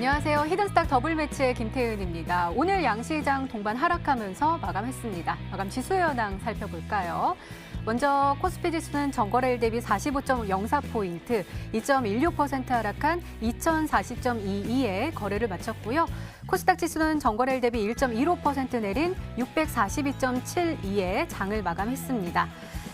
안녕하세요. 히든스탁 더블 매치의 김태은입니다. 오늘 양시장 동반 하락하면서 마감했습니다. 마감 지수 현황 살펴볼까요? 먼저 코스피 지수는 전거래일 대비 45.04포인트, 2.16% 하락한 2040.22에 거래를 마쳤고요. 코스닥 지수는 전거래일 대비 1.15% 내린 642.72에 장을 마감했습니다.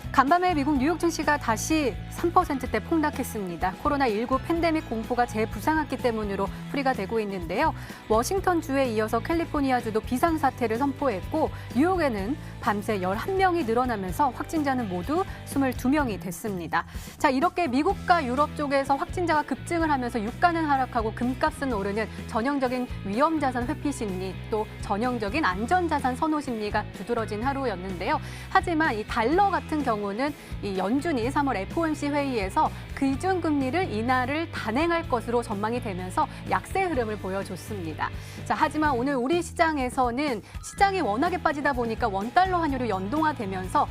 간밤에 미국 뉴욕 증시가 다시 3%대 폭락했습니다. 코로나19 팬데믹 공포가 재부상했기 때문으로 풀이가 되고 있는데요. 워싱턴주에 이어서 캘리포니아주도 비상사태를 선포했고 뉴욕에는 밤새 11명이 늘어나면서 확진자는 모두 22명이 됐습니다. 자, 이렇게 미국과 유럽 쪽에서 확진자가 급증을 하면서 유가는 하락하고 금값은 오르는 전형적인 위험자산 회피 심리, 또 전형적인 안전자산 선호 심리가 두드러진 하루였는데요. 하지만 이 달러 같은 경우는 이 연준이 3월 FOMC 회의에서 기준금리를 인하를 단행할 것으로 전망이 되면서 약세 흐름을 보여줬습니다. 자, 하지만 오늘 우리 시장에서는 시장이 워낙에 빠지다 보니까 원달러 환율이 연동화되면서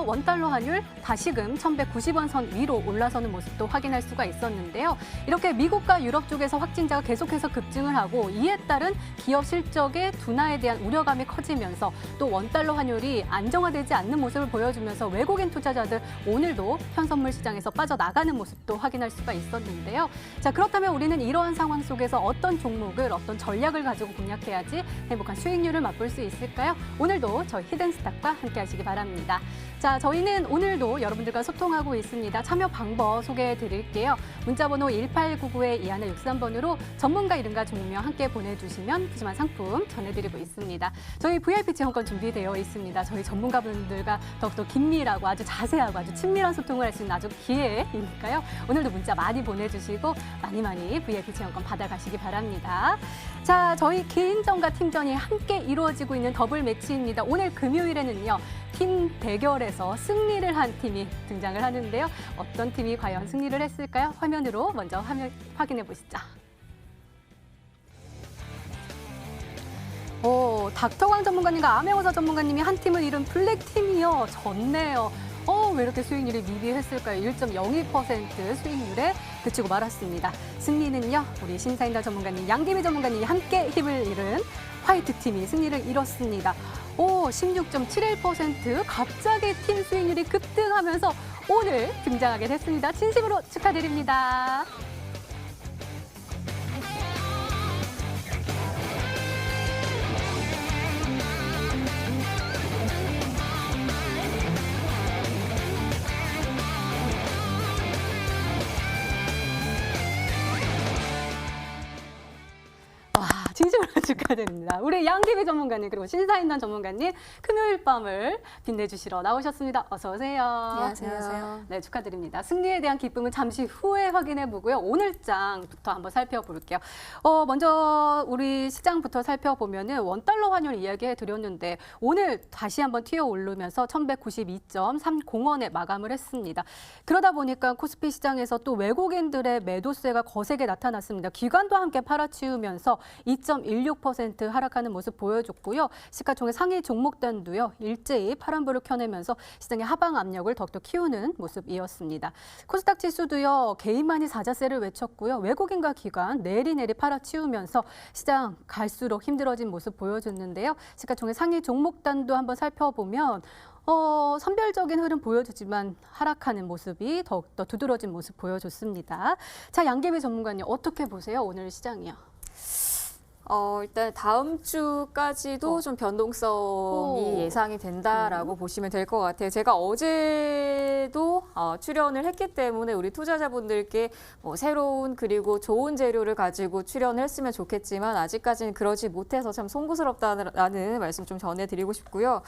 원달러 환율 다시금 1,190원 선 위로 올라서는 모습도 확인할 수가 있었는데요. 이렇게 미국과 유럽 쪽에서 확진자가 계속해서 급증을 하고 이에 따른 기업 실적의 둔화에 대한 우려감이 커지면서 또 원달러 환율이 안정화되지 않는 모습을 보여주면서 외국인 투자자들 오늘도 현선물 시장에서 빠져나가는 모습도 확인할 수가 있었는데요. 자, 그렇다면 우리는 이러한 상황 속에서 어떤 종목을, 어떤 전략을 가지고 공략해야지 행복한 수익률을 맛볼 수 있을까요? 오늘도 저희 히든스탁과 함께 하시기 바랍니다. 자, 저희는 오늘도 여러분들과 소통하고 있습니다. 참여 방법 소개해 드릴게요. 문자번호 1899-2163번으로 전문가 이름과 종명 함께 보내주시면 푸짐한 상품 전해드리고 있습니다. 저희 VIP 체험권 준비되어 있습니다. 저희 전문가분들과 더욱더 긴밀하고 아주 자세하고 아주 친밀한 소통을 할 수 있는 아주 기회이니까요. 오늘도 문자 많이 보내주시고 많이 VIP 체험권 받아가시기 바랍니다. 자, 저희 개인전과 팀전이 함께 이루어지고 있는 더블 매치입니다. 오늘 금요일에는요. 팀 대결에서 승리를 한 팀이 등장을 하는데요. 어떤 팀이 과연 승리를 했을까요? 화면으로 먼저 확인해 보시죠. 닥터광 전문가님과 암행어사 전문가님이 한 팀을 이룬 블랙팀이요. 졌네요. 왜 이렇게 수익률이 미비했을까요? 1.02% 수익률에 그치고 말았습니다. 승리는요, 우리 신사임당 전문가님, 양기미 전문가님이 함께 힘을 잃은 화이트팀이 승리를 이뤘습니다. 16.71% 갑자기 팀 수익률이 급등하면서 오늘 등장하게 됐습니다. 진심으로 축하드립니다. 진심으로 축하드립니다. 우리 양기비 전문가님 그리고 신사임당 전문가님 금요일 밤을 빛내주시러 나오셨습니다. 어서 오세요. 안녕하세요. 네, 축하드립니다. 승리에 대한 기쁨은 잠시 후에 확인해 보고요. 오늘 장부터 한번 살펴볼게요. 먼저 우리 시장부터 살펴보면은 원달러 환율 이야기해 드렸는데 오늘 다시 한번 튀어 오르면서 1,192.30원에 마감을 했습니다. 그러다 보니까 코스피 시장에서 또 외국인들의 매도세가 거세게 나타났습니다. 기관도 함께 팔아치우면서 2.16% 하락하는 모습 보여줬고요. 시가총액 상위 종목단도요. 일제히 파란불을 켜내면서 시장의 하방 압력을 더욱더 키우는 모습이었습니다. 코스닥 지수도요. 개인만이 사자세를 외쳤고요. 외국인과 기관 내리내리 팔아치우면서 시장 갈수록 힘들어진 모습 보여줬는데요. 시가총액 상위 종목단도 한번 살펴보면 선별적인 흐름 보여주지만 하락하는 모습이 더욱더 두드러진 모습 보여줬습니다. 자, 양계비 전문가님 어떻게 보세요? 오늘 시장이요. 일단 다음 주까지도 좀 변동성이 예상이 된다라고 보시면 될 것 같아요. 제가 어제도 출연을 했기 때문에 우리 투자자분들께 새로운 그리고 좋은 재료를 가지고 출연을 했으면 좋겠지만 아직까지는 그러지 못해서 참 송구스럽다라는 말씀 좀 전해드리고 싶고요.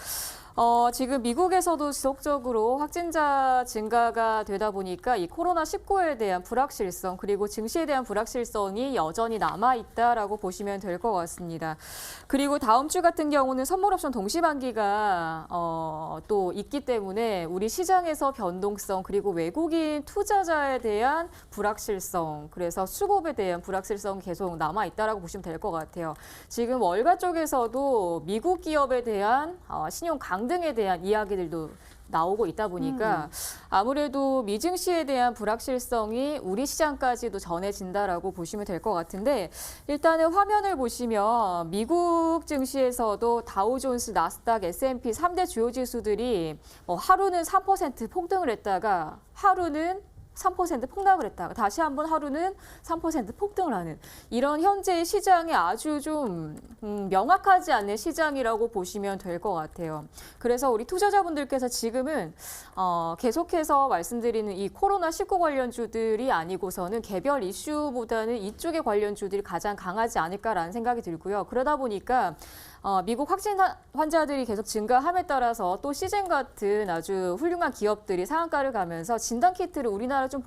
지금 미국에서도 지속적으로 확진자 증가가 되다 보니까 이 코로나19에 대한 불확실성 그리고 증시에 대한 불확실성이 여전히 남아있다라고 보시면 될 것 같습니다. 그리고 다음 주 같은 경우는 선물 옵션 동시만기가 또 있기 때문에 우리 시장에서 변동성 그리고 외국인 투자자에 대한 불확실성 그래서 수급에 대한 불확실성 계속 남아있다라고 보시면 될 것 같아요. 지금 월가 쪽에서도 미국 기업에 대한 신용 강등에 대한 이야기들도 나오고 있다 보니까 아무래도 미증시에 대한 불확실성이 우리 시장까지도 전해진다라고 보시면 될 것 같은데 일단은 화면을 보시면 미국 증시에서도 다우존스, 나스닥, S&P 3대 주요 지수들이 하루는 3% 폭등을 했다가 하루는 3% 폭락을 했다가 다시 한번 하루는 3% 폭등을 하는 이런 현재의 시장이 아주 좀 명확하지 않은 시장이라고 보시면 될 것 같아요. 그래서 우리 투자자분들께서 지금은 계속해서 말씀드리는 이 코로나19 관련주들이 아니고서는 개별 이슈보다는 이쪽의 관련주들이 가장 강하지 않을까라는 생각이 들고요. 그러다 보니까 미국 확진 환자들이 계속 증가함에 따라서 또 시젠 같은 아주 훌륭한 기업들이 상한가를 가면서 진단키트를 우리나라 좀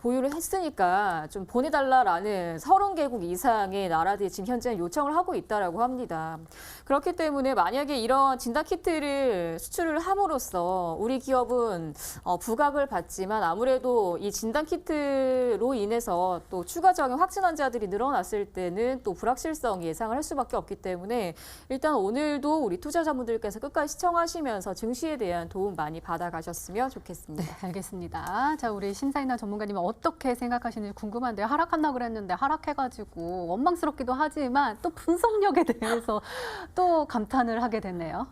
보유를 했으니까 좀 보내달라라는 30개국 이상의 나라들이 지금 현재는 요청을 하고 있다라고 합니다. 그렇기 때문에 만약에 이런 진단키트를 수출을 함으로써 우리 기업은 부각을 받지만 아무래도 이 진단키트로 인해서 또 추가적인 확진 환자들이 늘어났을 때는 또 불확실성 예상을 할 수밖에 없기 때문에 일단 오늘도 우리 투자자분들께서 끝까지 시청하시면서 증시에 대한 도움 많이 받아가셨으면 좋겠습니다. 네, 알겠습니다. 자, 우리 심사위원 전문가님은 어떻게 생각하시는지 궁금한데요. 하락한다고 그랬는데 하락해가지고 원망스럽기도 하지만 또 분석력에 대해서 또 감탄을 하게 됐네요.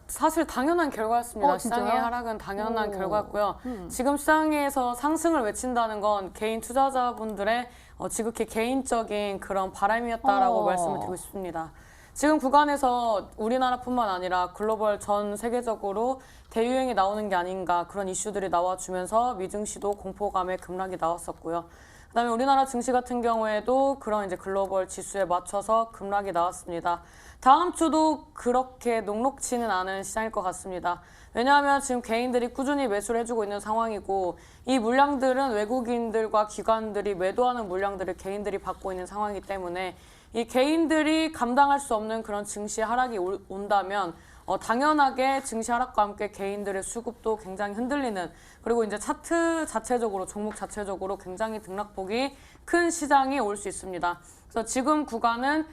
사실 당연한 결과였습니다. 진짜요? 시장의 하락은 당연한 오. 결과였고요. 지금 시장에서 상승을 외친다는 건 개인 투자자분들의 지극히 개인적인 그런 바람이었다라고 말씀을 드리고 싶습니다. 지금 구간에서 우리나라뿐만 아니라 글로벌 전 세계적으로 대유행이 나오는 게 아닌가 그런 이슈들이 나와주면서 미증시도 공포감의 급락이 나왔었고요. 그다음에 우리나라 증시 같은 경우에도 그런 이제 글로벌 지수에 맞춰서 급락이 나왔습니다. 다음 주도 그렇게 녹록지는 않은 시장일 것 같습니다. 왜냐하면 지금 개인들이 꾸준히 매수를 해주고 있는 상황이고 이 물량들은 외국인들과 기관들이 매도하는 물량들을 개인들이 받고 있는 상황이기 때문에 이 개인들이 감당할 수 없는 그런 증시 하락이 온다면 당연하게 증시 하락과 함께 개인들의 수급도 굉장히 흔들리는 그리고 이제 차트 자체적으로 종목 자체적으로 굉장히 등락폭이 큰 시장이 올 수 있습니다. 그래서 지금 구간은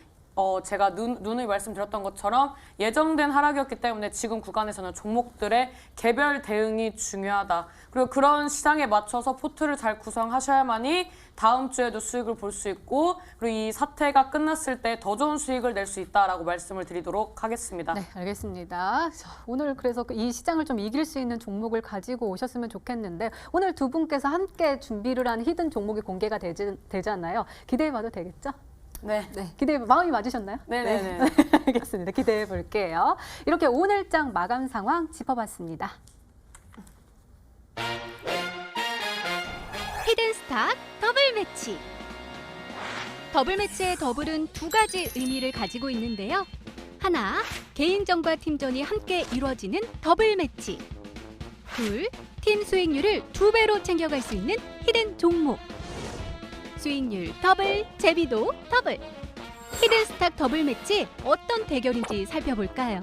제가 누누이 말씀드렸던 것처럼 예정된 하락이었기 때문에 지금 구간에서는 종목들의 개별 대응이 중요하다. 그리고 그런 시장에 맞춰서 포트를 잘 구성하셔야만이 다음 주에도 수익을 볼 수 있고 그리고 이 사태가 끝났을 때 더 좋은 수익을 낼 수 있다라고 말씀을 드리도록 하겠습니다. 네, 알겠습니다. 자, 오늘 그래서 이 시장을 좀 이길 수 있는 종목을 가지고 오셨으면 좋겠는데 오늘 두 분께서 함께 준비를 한 히든 종목이 공개가 되잖아요. 기대해봐도 되겠죠? 네. 마음이 맞으셨나요? 네네네. 네. 알겠습니다. 기대해 볼게요. 이렇게 오늘장 마감 상황 짚어봤습니다. 히든스탁 더블 매치. 더블 매치의 더블은 두 가지 의미를 가지고 있는데요. 하나, 개인전과 팀전이 함께 이루어지는 더블 매치. 둘, 팀 수익률을 2배로 챙겨갈 수 있는 히든 종목. 수익률 더블, 재미도 더블. 히든스탁 더블 매치 어떤 대결인지 살펴볼까요?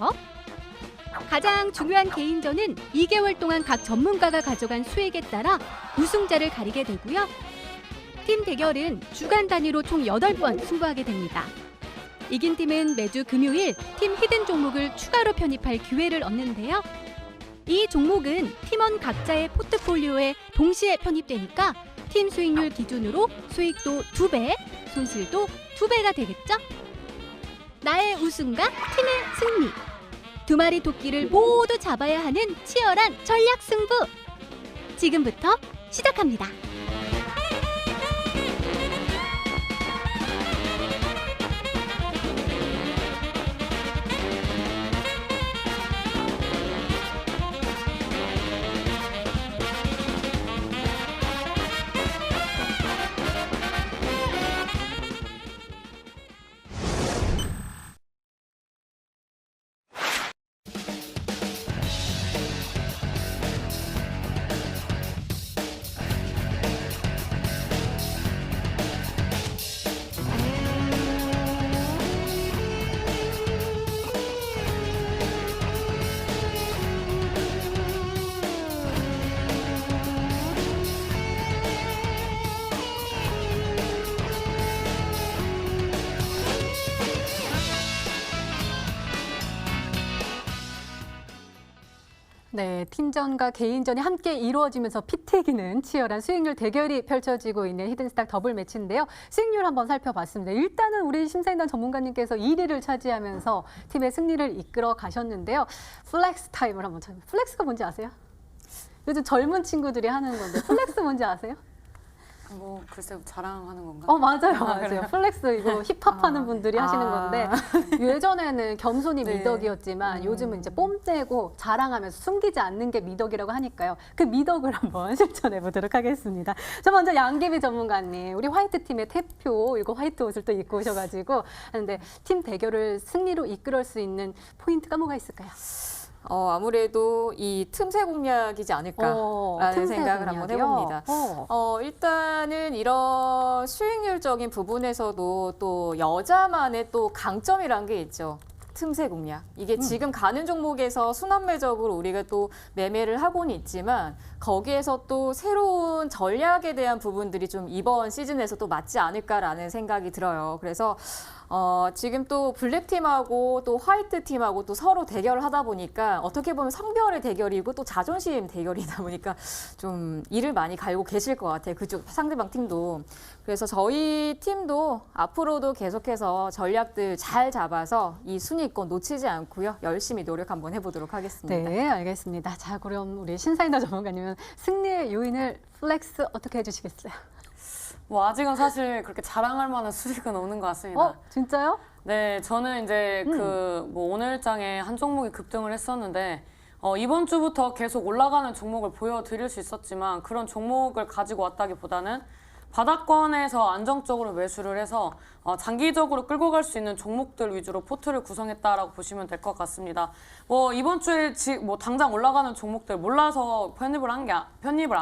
가장 중요한 개인전은 2개월 동안 각 전문가가 가져간 수익에 따라 우승자를 가리게 되고요. 팀 대결은 주간 단위로 총 8번 승부하게 됩니다. 이긴 팀은 매주 금요일 팀 히든 종목을 추가로 편입할 기회를 얻는데요. 이 종목은 팀원 각자의 포트폴리오에 동시에 편입되니까 팀 수익률 기준으로 수익도 2배, 손실도 2배가 되겠죠? 나의 우승과 팀의 승리. 두 마리 토끼를 모두 잡아야 하는 치열한 전략 승부. 지금부터 시작합니다. 네, 팀전과 개인전이 함께 이루어지면서 피튀기는 치열한 수익률 대결이 펼쳐지고 있는 히든스탁 더블 매치인데요. 수익률 한번 살펴봤습니다. 일단은 우리 심사인단 전문가님께서 1위를 차지하면서 팀의 승리를 이끌어 가셨는데요. 플렉스 타임을 한번 찾아요. 플렉스가 뭔지 아세요? 요즘 젊은 친구들이 하는 건데 플렉스 뭔지 아세요? 뭐 글쎄 자랑하는 건가? 맞아요, 맞아요. 플렉스 이거 힙합하는 분들이 하시는 건데 예전에는 겸손이 네. 미덕이었지만 요즘은 이제 뽐내고 자랑하면서 숨기지 않는 게 미덕이라고 하니까요. 그 미덕을 한번 실천해 보도록 하겠습니다. 저 먼저 양귀비 전문가님, 우리 화이트 팀의 대표 이거 화이트 옷을 또 입고 오셔가지고 하는데 팀 대결을 승리로 이끌을 수 있는 포인트가 뭐가 있을까요? 아무래도 이 틈새 공략이지 않을까라는 틈새 생각을 한번 공략이요? 해봅니다. 일단은 이런 수익률적인 부분에서도 또 여자만의 또 강점이란 게 있죠. 틈새 공략. 이게 지금 가는 종목에서 순환매적으로 우리가 또 매매를 하고는 있지만 거기에서 또 새로운 전략에 대한 부분들이 좀 이번 시즌에서 또 맞지 않을까라는 생각이 들어요. 그래서 지금 또 블랙팀하고 또 화이트팀하고 또 서로 대결을 하다 보니까 어떻게 보면 성별의 대결이고 또 자존심 대결이다 보니까 좀 일을 많이 갈고 계실 것 같아요. 그쪽 상대방 팀도. 그래서 저희 팀도 앞으로도 계속해서 전략들 잘 잡아서 이 순위권 놓치지 않고요. 열심히 노력 한번 해보도록 하겠습니다. 네, 알겠습니다. 자, 그럼 우리 신사인더 전문가님은 승리의 요인을 플렉스 어떻게 해주시겠어요? 뭐 아직은 사실 그렇게 자랑할 만한 수익은 없는 것 같습니다. 진짜요? 네, 저는 이제 뭐 오늘장에 한 종목이 급등을 했었는데 이번 주부터 계속 올라가는 종목을 보여드릴 수 있었지만 그런 종목을 가지고 왔다기보다는 바닥권에서 안정적으로 매수를 해서 장기적으로 끌고 갈 수 있는 종목들 위주로 포트를 구성했다라고 보시면 될 것 같습니다. 뭐 이번 주에 뭐 당장 올라가는 종목들 몰라서 편입을 안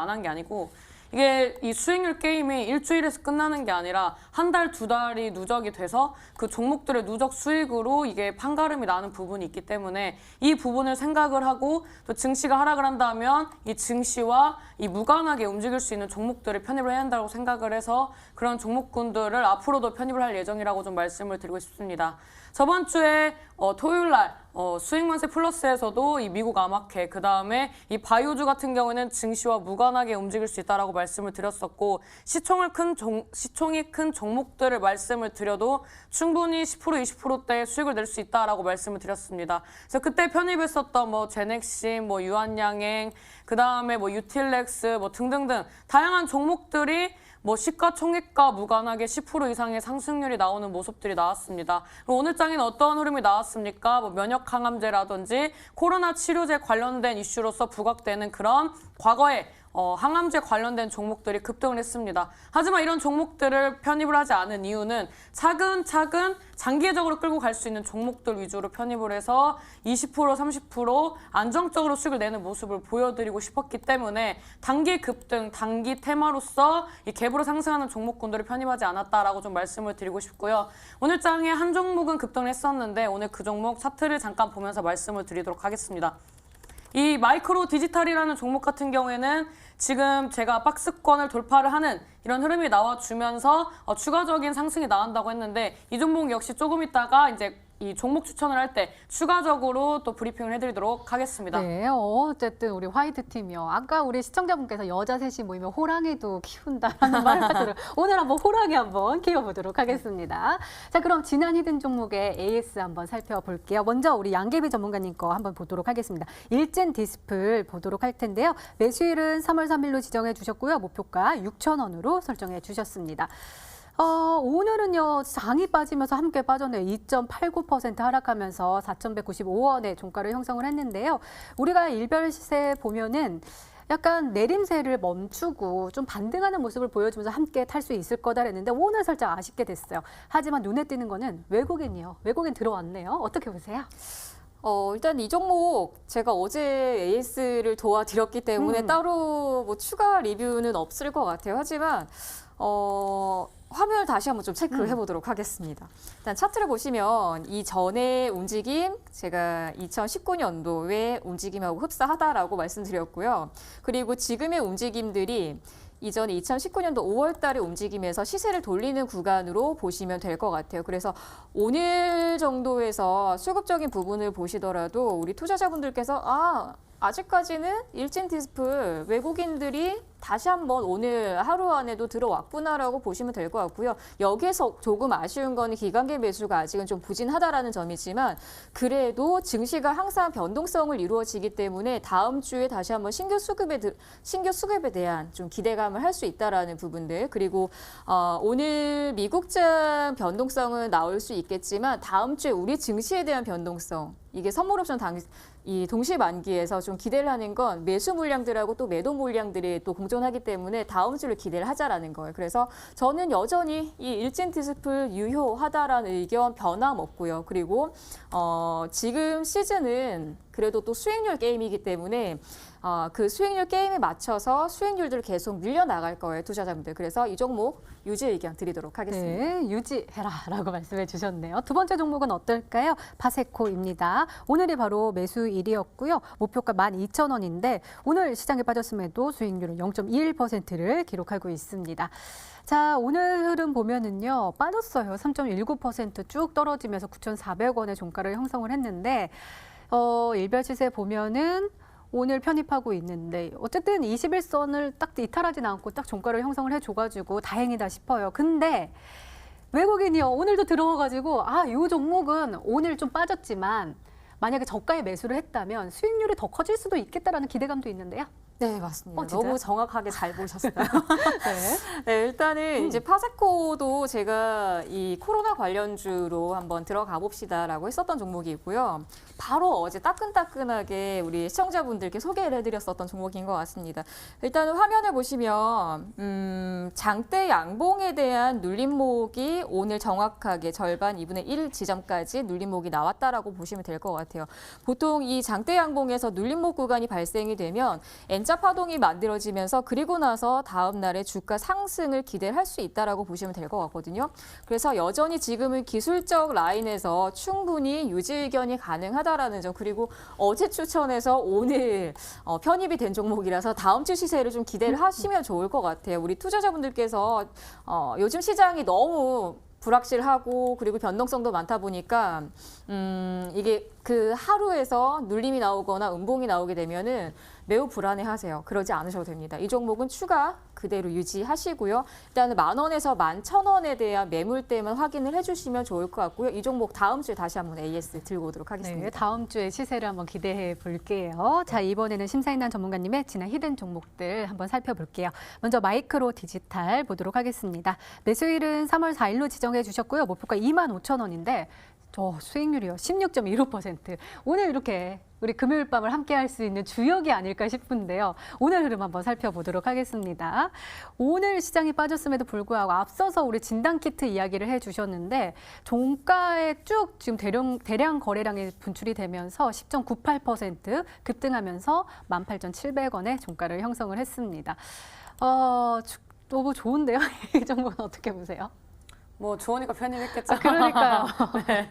한 게 아니고 이게 이 수익률 게임이 일주일에서 끝나는 게 아니라 한 달, 두 달이 누적이 돼서 그 종목들의 누적 수익으로 이게 판가름이 나는 부분이 있기 때문에 이 부분을 생각을 하고 또 증시가 하락을 한다면 이 증시와 이 무관하게 움직일 수 있는 종목들을 편입을 해야 한다고 생각을 해서 그런 종목군들을 앞으로도 편입을 할 예정이라고 좀 말씀을 드리고 싶습니다. 저번 주에 토요일 날 수익만세 플러스에서도 이 미국 아마케 그다음에 이 바이오주 같은 경우에는 증시와 무관하게 움직일 수 있다라고 말씀을 드렸었고 시총이 큰 종목들을 말씀을 드려도 충분히 10% 20%대 수익을 낼 수 있다라고 말씀을 드렸습니다. 그래서 그때 편입했었던 뭐 제넥심, 뭐 유한양행, 그다음에 뭐 유틸렉스 뭐 등등등 다양한 종목들이 뭐 시가총액과 무관하게 10% 이상의 상승률이 나오는 모습들이 나왔습니다. 그럼 오늘 장에는 어떤 흐름이 나왔습니까? 뭐 면역 항암제라든지 코로나 치료제 관련된 이슈로서 부각되는 그런 과거에 항암제 관련된 종목들이 급등을 했습니다. 하지만 이런 종목들을 편입을 하지 않은 이유는 차근차근 장기적으로 끌고 갈 수 있는 종목들 위주로 편입을 해서 20%, 30% 안정적으로 수익을 내는 모습을 보여드리고 싶었기 때문에 단기 급등, 단기 테마로서 이 갭으로 상승하는 종목군들을 편입하지 않았다라고 좀 말씀을 드리고 싶고요. 오늘 장에 한 종목은 급등을 했었는데 오늘 그 종목 차트를 잠깐 보면서 말씀을 드리도록 하겠습니다. 이 마이크로 디지털이라는 종목 같은 경우에는 지금 제가 박스권을 돌파를 하는 이런 흐름이 나와주면서 추가적인 상승이 나온다고 했는데 이 종목 역시 조금 있다가 이제 이 종목 추천을 할 때 추가적으로 또 브리핑을 해드리도록 하겠습니다. 네, 어쨌든 우리 화이트 팀이요. 아까 우리 시청자분께서 여자 셋이 모이면 호랑이도 키운다라는 말을 하더라고요. 오늘 한번 호랑이 한번 키워보도록 하겠습니다. 자, 그럼 지난 히든 종목의 AS 한번 살펴볼게요. 먼저 우리 양계비 전문가님 거 한번 보도록 하겠습니다. 일젠 디스플 보도록 할 텐데요. 매수일은 3월 3일로 지정해 주셨고요. 목표가 6,000원으로 설정해 주셨습니다. 오늘은요, 장이 빠지면서 함께 빠졌네요. 2.89% 하락하면서 4,195원의 종가를 형성을 했는데요. 우리가 일별 시세 보면은 약간 내림세를 멈추고 좀 반등하는 모습을 보여주면서 함께 탈 수 있을 거다 그랬는데 오늘 살짝 아쉽게 됐어요. 하지만 눈에 띄는 거는 외국인이요. 외국인 들어왔네요. 어떻게 보세요? 일단 이 종목 제가 어제 AS를 도와드렸기 때문에 따로 뭐 추가 리뷰는 없을 것 같아요. 하지만 화면을 다시 한번 좀 체크해 보도록 하겠습니다. 일단 차트를 보시면 이전의 움직임, 제가 2019년도의 움직임하고 흡사하다라고 말씀드렸고요. 그리고 지금의 움직임들이 이전 2019년도 5월 달의 움직임에서 시세를 돌리는 구간으로 보시면 될 것 같아요. 그래서 오늘 정도에서 수급적인 부분을 보시더라도 우리 투자자분들께서 아직까지는 일진 디스플 외국인들이 다시 한번 오늘 하루 안에도 들어왔구나라고 보시면 될 것 같고요. 여기에서 조금 아쉬운 거는 기관계 매수가 아직은 좀 부진하다라는 점이지만 그래도 증시가 항상 변동성을 이루어지기 때문에 다음 주에 다시 한번 신규 수급에 대한 좀 기대감을 할 수 있다라는 부분들 그리고 오늘 미국장 변동성은 나올 수 있겠지만 다음 주에 우리 증시에 대한 변동성 이게 선물 옵션 이 동시 만기에서 좀 기대를 하는 건 매수 물량들하고 또 매도 물량들이 또 공존하기 때문에 다음 주를 기대를 하자라는 거예요. 그래서 저는 여전히 이 일진 디스플 유효하다라는 의견 변함없고요. 그리고 지금 시즌은 그래도 또 수익률 게임이기 때문에 그 수익률 게임에 맞춰서 수익률들을 계속 밀려나갈 거예요. 투자자분들. 그래서 이 종목 유지 의견 드리도록 하겠습니다. 네, 유지해라라고 말씀해 주셨네요. 두 번째 종목은 어떨까요? 파세코입니다. 오늘이 바로 매수일이었고요. 목표가 12,000원인데 오늘 시장에 빠졌음에도 수익률은 0.21%를 기록하고 있습니다. 자, 오늘 흐름 보면은요. 빠졌어요. 3.19% 쭉 떨어지면서 9,400원의 종가를 형성을 했는데 일별 시세 보면은 오늘 편입하고 있는데 어쨌든 21선을 딱 이탈하진 않고 딱 종가를 형성을 해줘가지고 다행이다 싶어요. 근데 외국인이요 오늘도 들어와가지고 이 종목은 오늘 좀 빠졌지만 만약에 저가에 매수를 했다면 수익률이 더 커질 수도 있겠다라는 기대감도 있는데요. 네, 맞습니다. 진짜요? 너무 정확하게 잘 보셨어요. 네. 네, 일단은 이제 파세코도 제가 이 코로나 관련주로 한번 들어가 봅시다라고 했었던 종목이고요. 바로 어제 따끈따끈하게 우리 시청자분들께 소개를 해드렸었던 종목인 것 같습니다. 일단은 화면을 보시면 장대 양봉에 대한 눌림목이 오늘 정확하게 절반 2분의 1 지점까지 눌림목이 나왔다라고 보시면 될 것 같아요. 보통 이 장대 양봉에서 눌림목 구간이 발생이 되면 N자 파동이 만들어지면서 그리고 나서 다음 날에 주가 상승을 기대할 수 있다라고 보시면 될 것 같거든요. 그래서 여전히 지금은 기술적 라인에서 충분히 유지 의견이 가능하다라는 점 그리고 어제 추천해서 오늘 편입이 된 종목이라서 다음 주 시세를 좀 기대를 하시면 좋을 것 같아요. 우리 투자자분들께서 요즘 시장이 너무 불확실하고 그리고 변동성도 많다 보니까 이게 그 하루에서 눌림이 나오거나 음봉이 나오게 되면은 매우 불안해하세요. 그러지 않으셔도 됩니다. 이 종목은 추가 그대로 유지하시고요. 일단은 10,000원에서 11,000원에 대한 매물대만 확인을 해주시면 좋을 것 같고요. 이 종목 다음 주에 다시 한번 AS 들고 오도록 하겠습니다. 네, 다음 주에 시세를 한번 기대해 볼게요. 자, 이번에는 심사인단 전문가님의 지난 히든 종목들 한번 살펴볼게요. 먼저 마이크로 디지털 보도록 하겠습니다. 매수일은 3월 4일로 지정해 주셨고요. 목표가 25,000원인데 수익률이요. 16.15%. 오늘 이렇게 우리 금요일 밤을 함께 할 수 있는 주역이 아닐까 싶은데요. 오늘 흐름 한번 살펴보도록 하겠습니다. 오늘 시장이 빠졌음에도 불구하고 앞서서 우리 진단키트 이야기를 해주셨는데 종가에 쭉 지금 대량 거래량이 분출이 되면서 10.98% 급등하면서 18,700원의 종가를 형성을 했습니다. 너무 좋은데요? 이 정도는 어떻게 보세요? 뭐 좋으니까 편입했겠죠. 그러니까요. 네.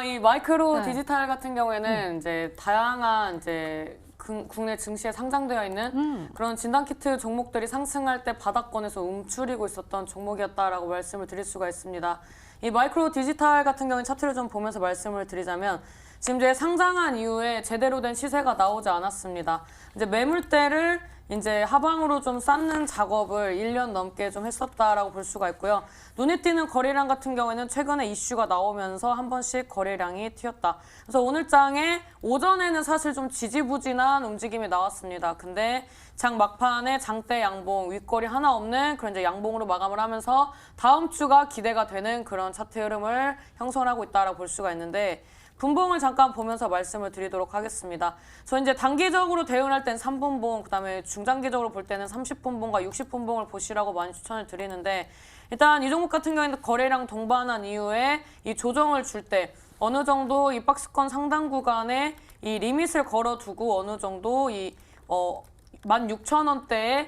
이 마이크로 네. 디지털 같은 경우에는 이제 다양한 이제 국내 증시에 상장되어 있는 그런 진단키트 종목들이 상승할 때 바닥권에서 움츠리고 있었던 종목이었다라고 말씀을 드릴 수가 있습니다. 이 마이크로 디지털 같은 경우는 차트를 좀 보면서 말씀을 드리자면 지금 이제 상장한 이후에 제대로 된 시세가 나오지 않았습니다. 이제 매물대를 이제 하방으로 좀 쌓는 작업을 1년 넘게 좀 했었다라고 볼 수가 있고요. 눈에 띄는 거래량 같은 경우에는 최근에 이슈가 나오면서 한 번씩 거래량이 튀었다. 그래서 오늘 장에 오전에는 사실 좀 지지부진한 움직임이 나왔습니다. 근데 장 막판에 장대 양봉, 윗거리 하나 없는 그런 이제 양봉으로 마감을 하면서 다음 주가 기대가 되는 그런 차트 흐름을 형성하고 있다라고 볼 수가 있는데 분봉을 잠깐 보면서 말씀을 드리도록 하겠습니다. 저 이제 단기적으로 대응할 땐 3분봉, 그다음에 중장기적으로 볼 때는 30분봉과 60분봉을 보시라고 많이 추천을 드리는데 일단 이 종목 같은 경우에는 거래량 동반한 이후에 이 조정을 줄 때 어느 정도 이 박스권 상단 구간에 이 리밋을 걸어두고 어느 정도 이 16,000원대에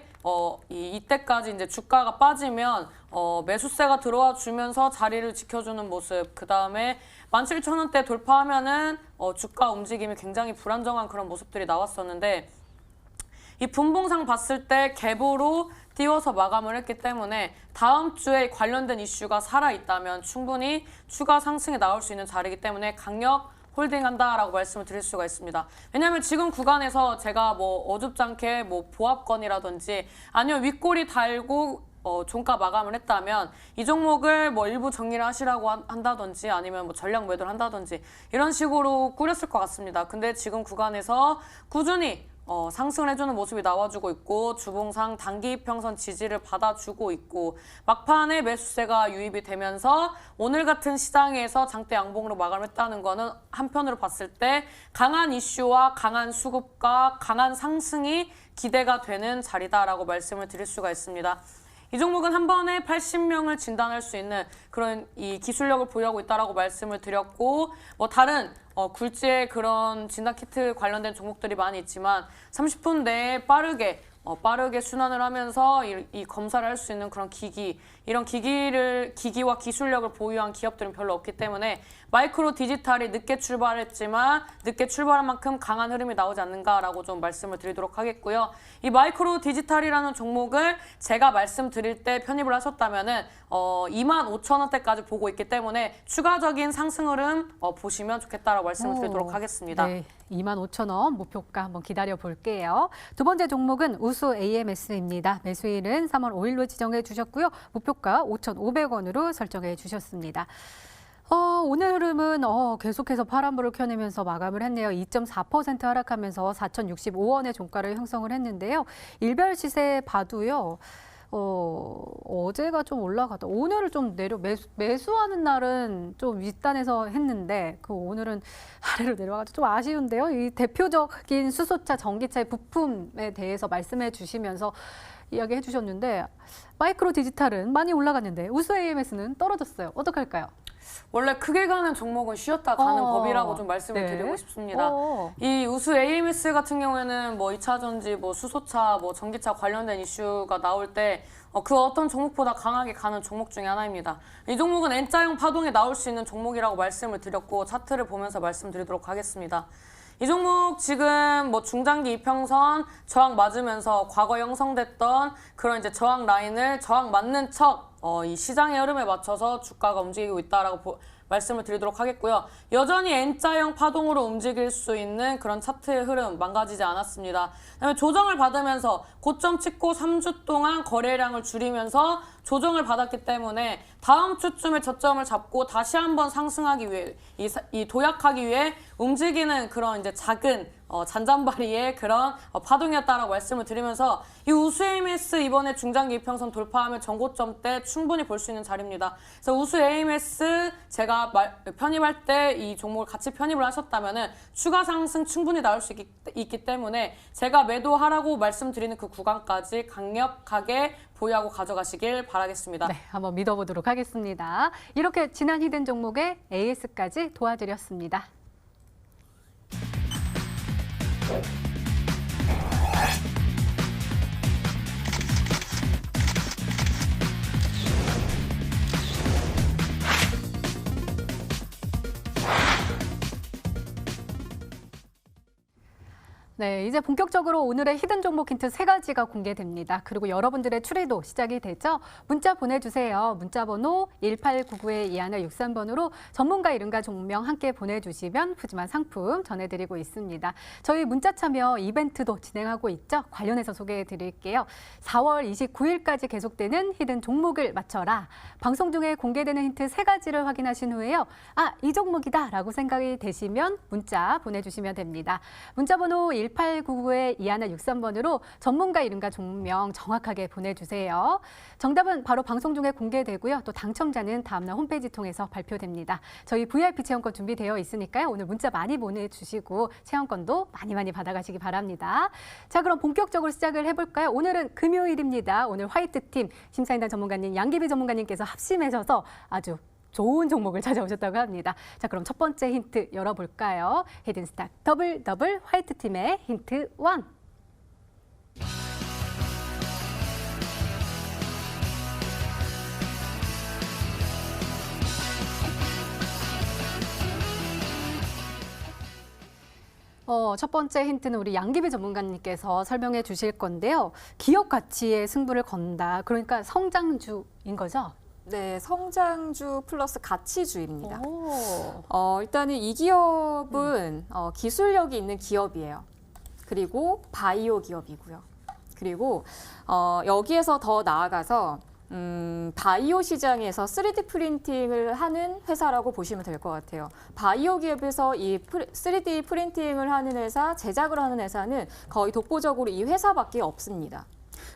이때까지 이제 주가가 빠지면 매수세가 들어와 주면서 자리를 지켜주는 모습. 그 다음에 17,000원대 돌파하면은 주가 움직임이 굉장히 불안정한 그런 모습들이 나왔었는데 이 분봉상 봤을 때 갭으로 띄워서 마감을 했기 때문에 다음 주에 관련된 이슈가 살아있다면 충분히 추가 상승이 나올 수 있는 자리이기 때문에 강력 홀딩한다라고 말씀을 드릴 수가 있습니다. 왜냐하면 지금 구간에서 제가 뭐 어줍지 않게 뭐 보합권이라든지 아니면 윗골이 달고 종가 마감을 했다면 이 종목을 뭐 일부 정리를 하시라고 한다든지 아니면 뭐 전략 매도를 한다든지 이런 식으로 꾸렸을 것 같습니다. 근데 지금 구간에서 꾸준히 상승을 해주는 모습이 나와주고 있고 주봉상 단기 이평선 지지를 받아주고 있고 막판에 매수세가 유입이 되면서 오늘 같은 시장에서 장대 양봉으로 마감했다는 거는 한편으로 봤을 때 강한 이슈와 강한 수급과 강한 상승이 기대가 되는 자리다라고 말씀을 드릴 수가 있습니다. 이 종목은 한 번에 80명을 진단할 수 있는 그런 이 기술력을 보유하고 있다라고 말씀을 드렸고 뭐 다른 굴지의 그런 진단 키트 관련된 종목들이 많이 있지만 30분 내에 빠르게 순환을 하면서 이 검사를 할 수 있는 그런 이런 기기와 기술력을 보유한 기업들은 별로 없기 때문에 마이크로 디지털이 늦게 출발했지만 늦게 출발한 만큼 강한 흐름이 나오지 않는가라고 좀 말씀을 드리도록 하겠고요. 이 마이크로 디지털이라는 종목을 제가 말씀드릴 때 편입을 하셨다면은 25,000원대까지 보고 있기 때문에 추가적인 상승 흐름 보시면 좋겠다라고 말씀을 드리도록 하겠습니다. 네, 25,000원 목표가 한번 기다려 볼게요. 두 번째 종목은 우수 AMS입니다. 매수일은 3월 5일로 지정해 주셨고요. 목표가 5,500원으로 설정해 주셨습니다. 오늘 흐름은 계속해서 파란불을 켜내면서 마감을 했네요. 2.4% 하락하면서 4,065원의 종가를 형성을 했는데요. 일별 시세 봐도요. 어제가 좀 올라갔다. 오늘은 좀 매수하는 날은 좀 윗단에서 했는데 오늘은 아래로 내려와가지고 좀 아쉬운데요. 이 대표적인 수소차, 전기차의 부품에 대해서 말씀해 주시면서 이야기해 주셨는데 마이크로 디지털은 많이 올라갔는데 우수 AMS는 떨어졌어요. 어떡할까요? 원래 크게 가는 종목은 쉬었다 가는 법이라고 좀 말씀을 드리고 싶습니다. 이 우수 AMS 같은 경우에는 뭐 2차 전지, 뭐 수소차, 뭐 전기차 관련된 이슈가 나올 때 그 어떤 종목보다 강하게 가는 종목 중에 하나입니다. 이 종목은 N자형 파동에 나올 수 있는 종목이라고 말씀을 드렸고 차트를 보면서 말씀드리도록 하겠습니다. 이 종목 지금 뭐 중장기 이평선 저항 맞으면서 과거 형성됐던 그런 이제 저항 라인을 저항 맞는 척 이 시장의 흐름에 맞춰서 주가가 움직이고 있다라고 말씀을 드리도록 하겠고요. 여전히 N자형 파동으로 움직일 수 있는 그런 차트의 흐름 망가지지 않았습니다. 그다음에 조정을 받으면서 고점 찍고 3주 동안 거래량을 줄이면서 조정을 받았기 때문에 다음 주쯤에 저점을 잡고 다시 한번 상승하기 위해 이 도약하기 위해 움직이는 그런 이제 작은 잔잔바리의 그런 파동이었다라고 말씀을 드리면서 이 우수 AMS 이번에 중장기 이평선 돌파하면 전고점 때 충분히 볼 수 있는 자리입니다. 그래서 우수 AMS 제가 편입할 때 이 종목을 같이 편입을 하셨다면은 추가 상승 충분히 나올 수 있기 때문에 제가 매도하라고 말씀드리는 그 구간까지 강력하게 보유하고 가져가시길 바라겠습니다. 네, 한번 믿어보도록 하겠습니다. 이렇게 지난 히든 종목의 AS까지 도와드렸습니다. 네, 이제 본격적으로 오늘의 히든 종목 힌트 3가지가 공개됩니다. 그리고 여러분들의 추리도 시작이 되죠. 문자 보내주세요. 문자 번호 1899-2163번으로 전문가 이름과 종명 함께 보내주시면 푸짐한 상품 전해드리고 있습니다. 저희 문자 참여 이벤트도 진행하고 있죠. 관련해서 소개해드릴게요. 4월 29일까지 계속되는 히든 종목을 맞춰라. 방송 중에 공개되는 힌트 3가지를 확인하신 후에요. 이 종목이다 라고 생각이 되시면 문자 보내주시면 됩니다. 문자 번호 1899-2163번으로 전문가 이름과 종명 정확하게 보내주세요. 정답은 바로 방송 중에 공개되고요. 또 당첨자는 다음날 홈페이지 통해서 발표됩니다. 저희 VIP 체험권 준비되어 있으니까요. 오늘 문자 많이 보내주시고 체험권도 많이 받아가시기 바랍니다. 자, 그럼 본격적으로 시작을 해볼까요? 오늘은 금요일입니다. 오늘 화이트팀 심사인단 전문가님 양기비 전문가님께서 합심하셔서 아주 좋은 종목을 찾아오셨다고 합니다. 자, 그럼 첫 번째 힌트 열어볼까요? 히든스탁 더블 화이트팀의 힌트 1. 첫 번째 힌트는 우리 양기비 전문가님께서 설명해 주실 건데요. 기업 가치에 승부를 건다. 그러니까 성장주인 거죠? 네, 성장주 플러스 가치주입니다. 오. 일단은 이 기업은 기술력이 있는 기업이에요. 그리고 바이오 기업이고요. 그리고 여기에서 더 나아가서 바이오 시장에서 3D 프린팅을 하는 회사라고 보시면 될 것 같아요. 바이오 기업에서 이 3D 프린팅을 하는 회사, 제작을 하는 회사는 거의 독보적으로 이 회사밖에 없습니다.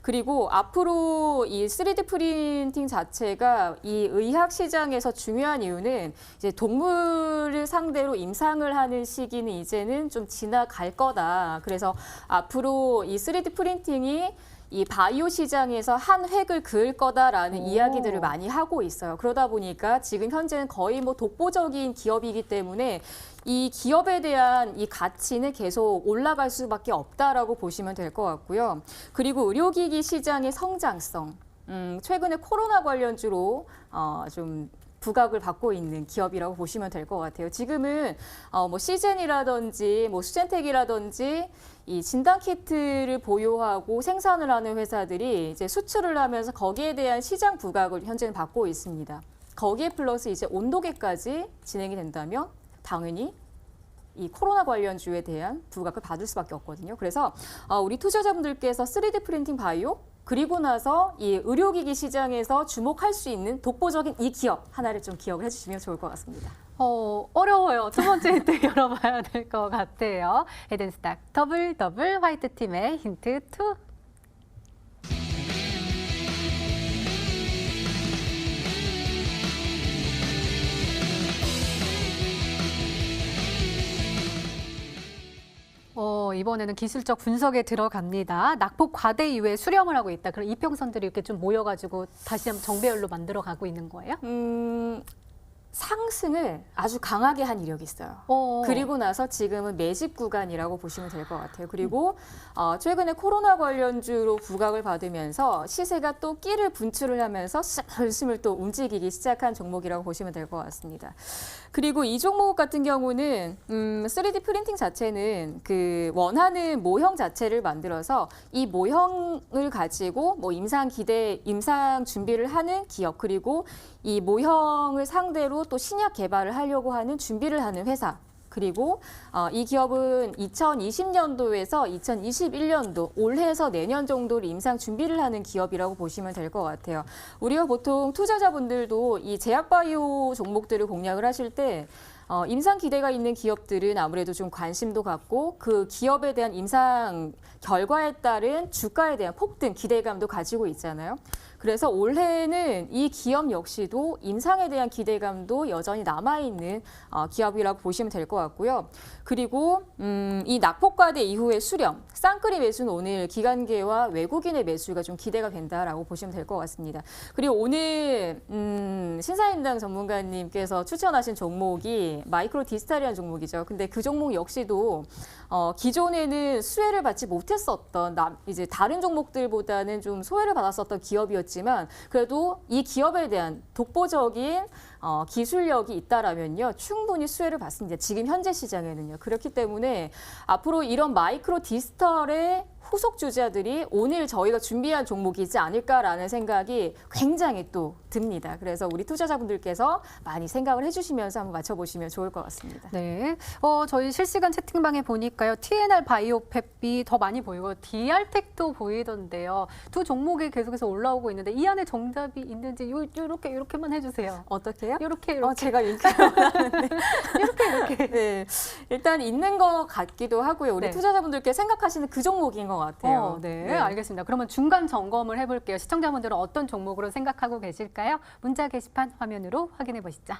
그리고 앞으로 이 3D 프린팅 자체가 이 의학 시장에서 중요한 이유는 이제 동물을 상대로 임상을 하는 시기는 이제는 좀 지나갈 거다. 그래서 앞으로 이 3D 프린팅이 이 바이오 시장에서 한 획을 그을 거다라는 이야기들을 많이 하고 있어요. 그러다 보니까 지금 현재는 거의 뭐 독보적인 기업이기 때문에 이 기업에 대한 이 가치는 계속 올라갈 수밖에 없다라고 보시면 될 것 같고요. 그리고 의료기기 시장의 성장성, 최근에 코로나 관련주로 좀 부각을 받고 있는 기업이라고 보시면 될 것 같아요. 지금은 뭐 시젠이라든지 뭐 수젠텍이라든지 이 진단 키트를 보유하고 생산을 하는 회사들이 이제 수출을 하면서 거기에 대한 시장 부각을 현재는 받고 있습니다. 거기에 플러스 이제 온도계까지 진행이 된다면 당연히 이 코로나 관련주에 대한 부각을 받을 수밖에 없거든요. 그래서 우리 투자자분들께서 3D 프린팅 바이오 그리고 나서 이 의료기기 시장에서 주목할 수 있는 독보적인 이 기업 하나를 좀 기억을 해주시면 좋을 것 같습니다. 어려워요. 두 번째 힌트 열어봐야 될 것 같아요. 헤든스탁 더블 화이트 팀의 힌트 2. 이번에는 기술적 분석에 들어갑니다. 낙폭 과대 이후에 수렴을 하고 있다. 그럼 이평선들이 이렇게 좀 모여가지고 다시 한번 정배열로 만들어 가고 있는 거예요? 상승을 아주 강하게 한 이력이 있어요. 그리고 나서 지금은 매집 구간이라고 보시면 될 것 같아요. 그리고 최근에 코로나 관련주로 부각을 받으면서 시세가 또 끼를 분출을 하면서 열심히 또 움직이기 시작한 종목이라고 보시면 될 것 같습니다. 그리고 이 종목 같은 경우는 3D 프린팅 자체는 그 원하는 모형 자체를 만들어서 이 모형을 가지고 뭐 임상 준비를 하는 기업 그리고 이 모형을 상대로 또 신약 개발을 하려고 하는 준비를 하는 회사. 그리고 이 기업은 2020년도에서 2021년도 올해에서 내년 정도를 임상 준비를 하는 기업이라고 보시면 될 것 같아요. 우리가 보통 투자자분들도 이 제약바이오 종목들을 공략을 하실 때 임상 기대가 있는 기업들은 아무래도 좀 관심도 갖고 그 기업에 대한 임상 결과에 따른 주가에 대한 폭등 기대감도 가지고 있잖아요. 그래서 올해는 이 기업 역시도 임상에 대한 기대감도 여전히 남아있는 기업이라고 보시면 될 것 같고요. 그리고 이 낙폭과대 이후의 수렴, 쌍끌이 매수는 오늘 기관계와 외국인의 매수가 좀 기대가 된다라고 보시면 될 것 같습니다. 그리고 오늘 신사임당 전문가님께서 추천하신 종목이 마이크로 디지털이라는 종목이죠. 근데 그 종목 역시도 기존에는 수혜를 받지 못했었던 이제 다른 종목들보다는 좀 소외를 받았었던 기업이었지만 그래도 이 기업에 대한 독보적인 기술력이 있다라면요 충분히 수혜를 받습니다. 지금 현재 시장에는요. 그렇기 때문에 앞으로 이런 마이크로 디지털의 후속 주자들이 오늘 저희가 준비한 종목이지 않을까라는 생각이 굉장히 또 듭니다. 그래서 우리 투자자분들께서 많이 생각을 해주시면서 한번 맞춰보시면 좋을 것 같습니다. 네, 저희 실시간 채팅방에 보니까요. TNR 바이오팩이 더 많이 보이고 DR텍도 보이던데요. 두 종목이 계속해서 올라오고 있는데 이 안에 정답이 있는지 이렇게만 해주세요. 어떻게요? 이렇게 제가 이렇게 이렇게 네, 일단 있는 것 같기도 하고요. 우리 네. 투자자분들께 생각하시는 그 종목인 것 같아요. 네, 알겠습니다. 그러면 중간 점검을 해볼게요. 시청자분들은 어떤 종목으로 생각하고 계실까요? 문자 게시판 화면으로 확인해 보시죠.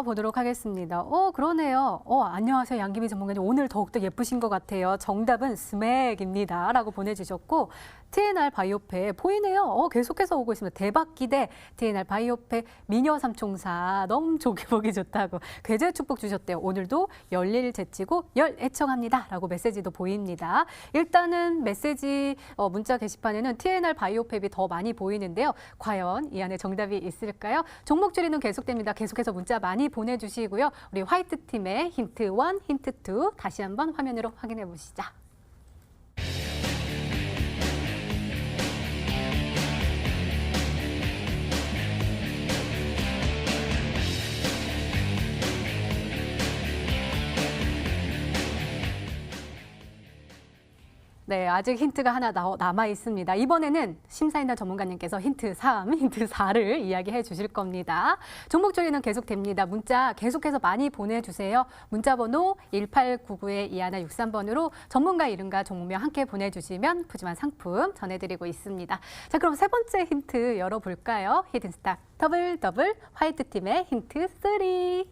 보도록 하겠습니다. 그러네요. 안녕하세요. 양기미 전문가님. 오늘 더욱더 예쁘신 것 같아요. 정답은 스맥입니다. 라고 보내주셨고 TNR 바이오팩 보이네요. 계속해서 오고 있습니다. 대박 기대 TNR 바이오팩 미녀 삼총사 너무 보기 좋다고 괴재 축복 주셨대요. 오늘도 열일 제치고 열 애청합니다. 라고 메시지도 보입니다. 일단은 메시지 문자 게시판에는 TNR 바이오팩이 더 많이 보이는데요. 과연 이 안에 정답이 있을까요? 종목 줄이는 계속됩니다. 계속해서 문자 많이 보내주시고요. 우리 화이트 팀의 힌트 1, 힌트 2 다시 한번 화면으로 확인해 보시죠. 네, 아직 힌트가 하나 남아 있습니다. 이번에는 심사인단 전문가님께서 힌트 3, 힌트 4를 이야기해 주실 겁니다. 종목 조리는 계속됩니다. 문자 계속해서 많이 보내주세요. 문자 번호 1899-2163번으로 전문가 이름과 종목명 함께 보내주시면 푸짐한 상품 전해드리고 있습니다. 자, 그럼 세 번째 힌트 열어볼까요? 히든스탁 더블 화이트팀의 힌트 3.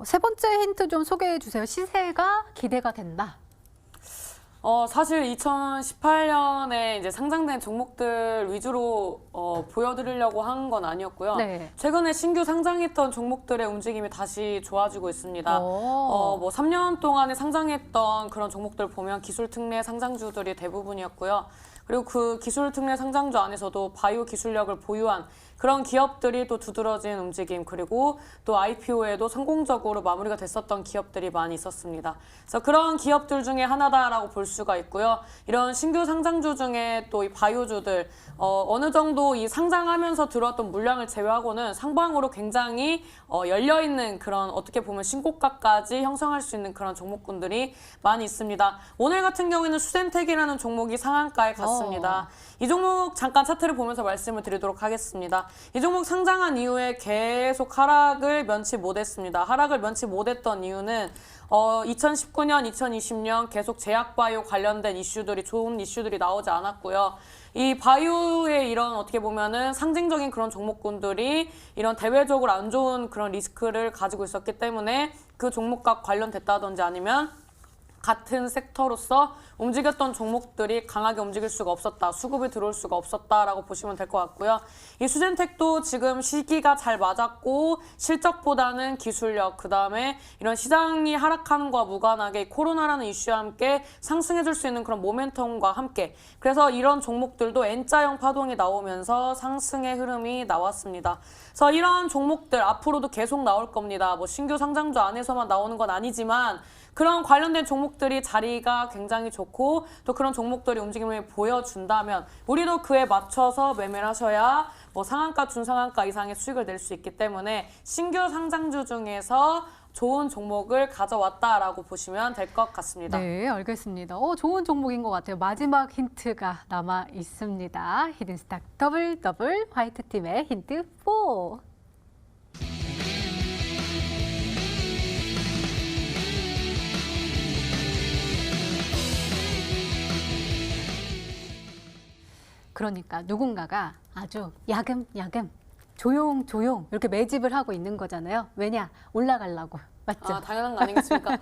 세 번째 힌트 좀 소개해 주세요. 시세가 기대가 된다. 사실 2018년에 이제 상장된 종목들 위주로 보여드리려고 한 건 아니었고요. 네. 최근에 신규 상장했던 종목들의 움직임이 다시 좋아지고 있습니다. 뭐 3년 동안에 상장했던 그런 종목들 보면 기술 특례 상장주들이 대부분이었고요. 그리고 그 기술 특례 상장주 안에서도 바이오 기술력을 보유한 그런 기업들이 또 두드러진 움직임, 그리고 또 IPO에도 성공적으로 마무리가 됐었던 기업들이 많이 있었습니다. 그래서 그런 기업들 중에 하나다라고 볼 수가 있고요. 이런 신규 상장주 중에 또 이 바이오주들 어느 정도 이 상장하면서 들어왔던 물량을 제외하고는 상방으로 굉장히 열려있는 그런 어떻게 보면 신고가까지 형성할 수 있는 그런 종목군들이 많이 있습니다. 오늘 같은 경우에는 수젠텍이라는 종목이 상한가에 갔습니다. 이 종목 잠깐 차트를 보면서 말씀을 드리도록 하겠습니다. 이 종목 상장한 이후에 계속 하락을 면치 못했습니다. 하락을 면치 못했던 이유는 2019년, 2020년 계속 제약바이오 관련된 이슈들이 좋은 이슈들이 나오지 않았고요. 이 바이오의 이런 어떻게 보면은 상징적인 그런 종목군들이 이런 대외적으로 안 좋은 그런 리스크를 가지고 있었기 때문에 그 종목과 관련됐다든지 아니면 같은 섹터로서 움직였던 종목들이 강하게 움직일 수가 없었다. 수급이 들어올 수가 없었다라고 보시면 될 것 같고요. 이 수젠텍도 지금 시기가 잘 맞았고 실적보다는 기술력, 그다음에 이런 시장이 하락하는 것과 무관하게 코로나라는 이슈와 함께 상승해줄 수 있는 그런 모멘텀과 함께 그래서 이런 종목들도 N자형 파동이 나오면서 상승의 흐름이 나왔습니다. 그래서 이런 종목들 앞으로도 계속 나올 겁니다. 뭐 신규 상장주 안에서만 나오는 건 아니지만 그런 관련된 종목들이 자리가 굉장히 좋고 또 그런 종목들이 움직임을 보여준다면 우리도 그에 맞춰서 매매를 하셔야 뭐 상한가, 중상한가 이상의 수익을 낼 수 있기 때문에 신규 상장주 중에서 좋은 종목을 가져왔다라고 보시면 될 것 같습니다. 네, 알겠습니다. 좋은 종목인 것 같아요. 마지막 힌트가 남아 있습니다. 히든스탁 더블 화이트팀의 힌트 4. 그러니까 누군가가 아주 야금야금 조용 이렇게 매집을 하고 있는 거잖아요. 왜냐? 올라가려고. 맞죠? 당연한 거 아니겠습니까?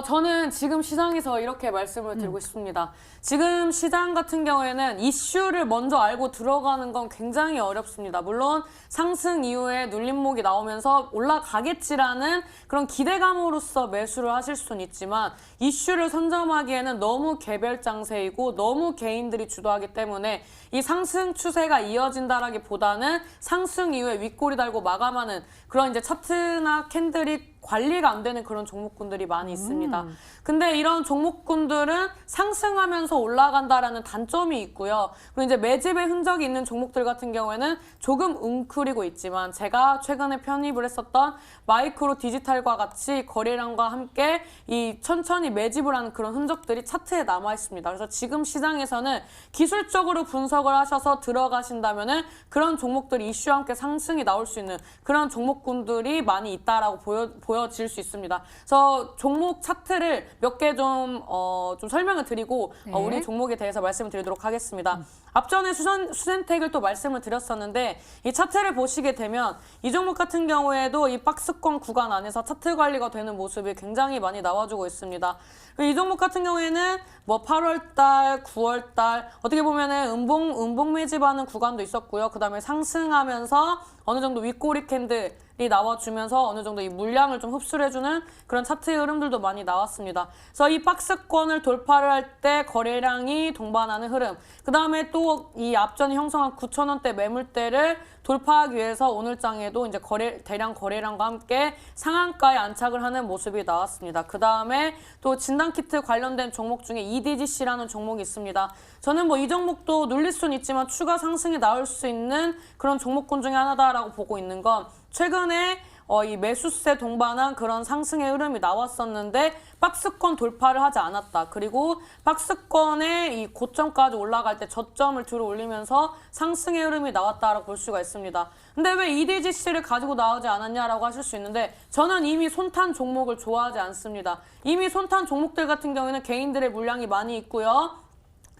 저는 지금 시장에서 이렇게 말씀을 드리고 싶습니다. 지금 시장 같은 경우에는 이슈를 먼저 알고 들어가는 건 굉장히 어렵습니다. 물론 상승 이후에 눌림목이 나오면서 올라가겠지라는 그런 기대감으로써 매수를 하실 수는 있지만 이슈를 선점하기에는 너무 개별 장세이고 너무 개인들이 주도하기 때문에 이 상승 추세가 이어진다라기보다는 상승 이후에 윗꼬리 달고 마감하는 그런 이제 차트나 캔들이 관리가 안 되는 그런 종목군들이 많이 있습니다. 근데 이런 종목군들은 상승하면서 올라간다라는 단점이 있고요. 그리고 이제 매집의 흔적이 있는 종목들 같은 경우에는 조금 웅크리고 있지만 제가 최근에 편입을 했었던 마이크로 디지털과 같이 거래량과 함께 이 천천히 매집을 하는 그런 흔적들이 차트에 남아 있습니다. 그래서 지금 시장에서는 기술적으로 분석을 하셔서 들어가신다면은 그런 종목들이 이슈와 함께 상승이 나올 수 있는 그런 종목군들이 많이 있다라고 보여질 수 있습니다. 그래서 종목 차트를 몇 개 좀 설명을 드리고 우리 종목에 대해서 말씀을 드리도록 하겠습니다. 앞전에 수젠텍을 또 말씀을 드렸었는데 이 차트를 보시게 되면 이 종목 같은 경우에도 이 박스권 구간 안에서 차트 관리가 되는 모습이 굉장히 많이 나와주고 있습니다. 이 종목 같은 경우에는 뭐 8월달, 9월달 어떻게 보면은 음봉 매집하는 구간도 있었고요. 그다음에 상승하면서 어느 정도 윗꼬리 캔들이 나와주면서 어느 정도 이 물량을 좀 흡수를 해주는 그런 차트의 흐름들도 많이 나왔습니다. 그래서 이 박스권을 돌파를 할 때 거래량이 동반하는 흐름, 그 다음에 또 이 앞전에 형성한 9,000원대 매물대를 돌파하기 위해서 오늘 장에도 이제 대량 거래량과 함께 상한가에 안착을 하는 모습이 나왔습니다. 그 다음에 또 진단키트 관련된 종목 중에 EDGC라는 종목이 있습니다. 저는 뭐 이 종목도 눌릴 수는 있지만 추가 상승이 나올 수 있는 그런 종목군 중에 하나다라고 보고 있는 건 최근에 이 매수세 동반한 그런 상승의 흐름이 나왔었는데 박스권 돌파를 하지 않았다. 그리고 박스권의 이 고점까지 올라갈 때 저점을 들어 올리면서 상승의 흐름이 나왔다라고 볼 수가 있습니다. 근데 왜 EDGC를 가지고 나오지 않았냐라고 하실 수 있는데 저는 이미 손탄 종목을 좋아하지 않습니다. 이미 손탄 종목들 같은 경우에는 개인들의 물량이 많이 있고요.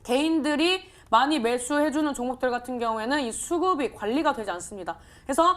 개인들이 많이 매수해주는 종목들 같은 경우에는 이 수급이 관리가 되지 않습니다. 그래서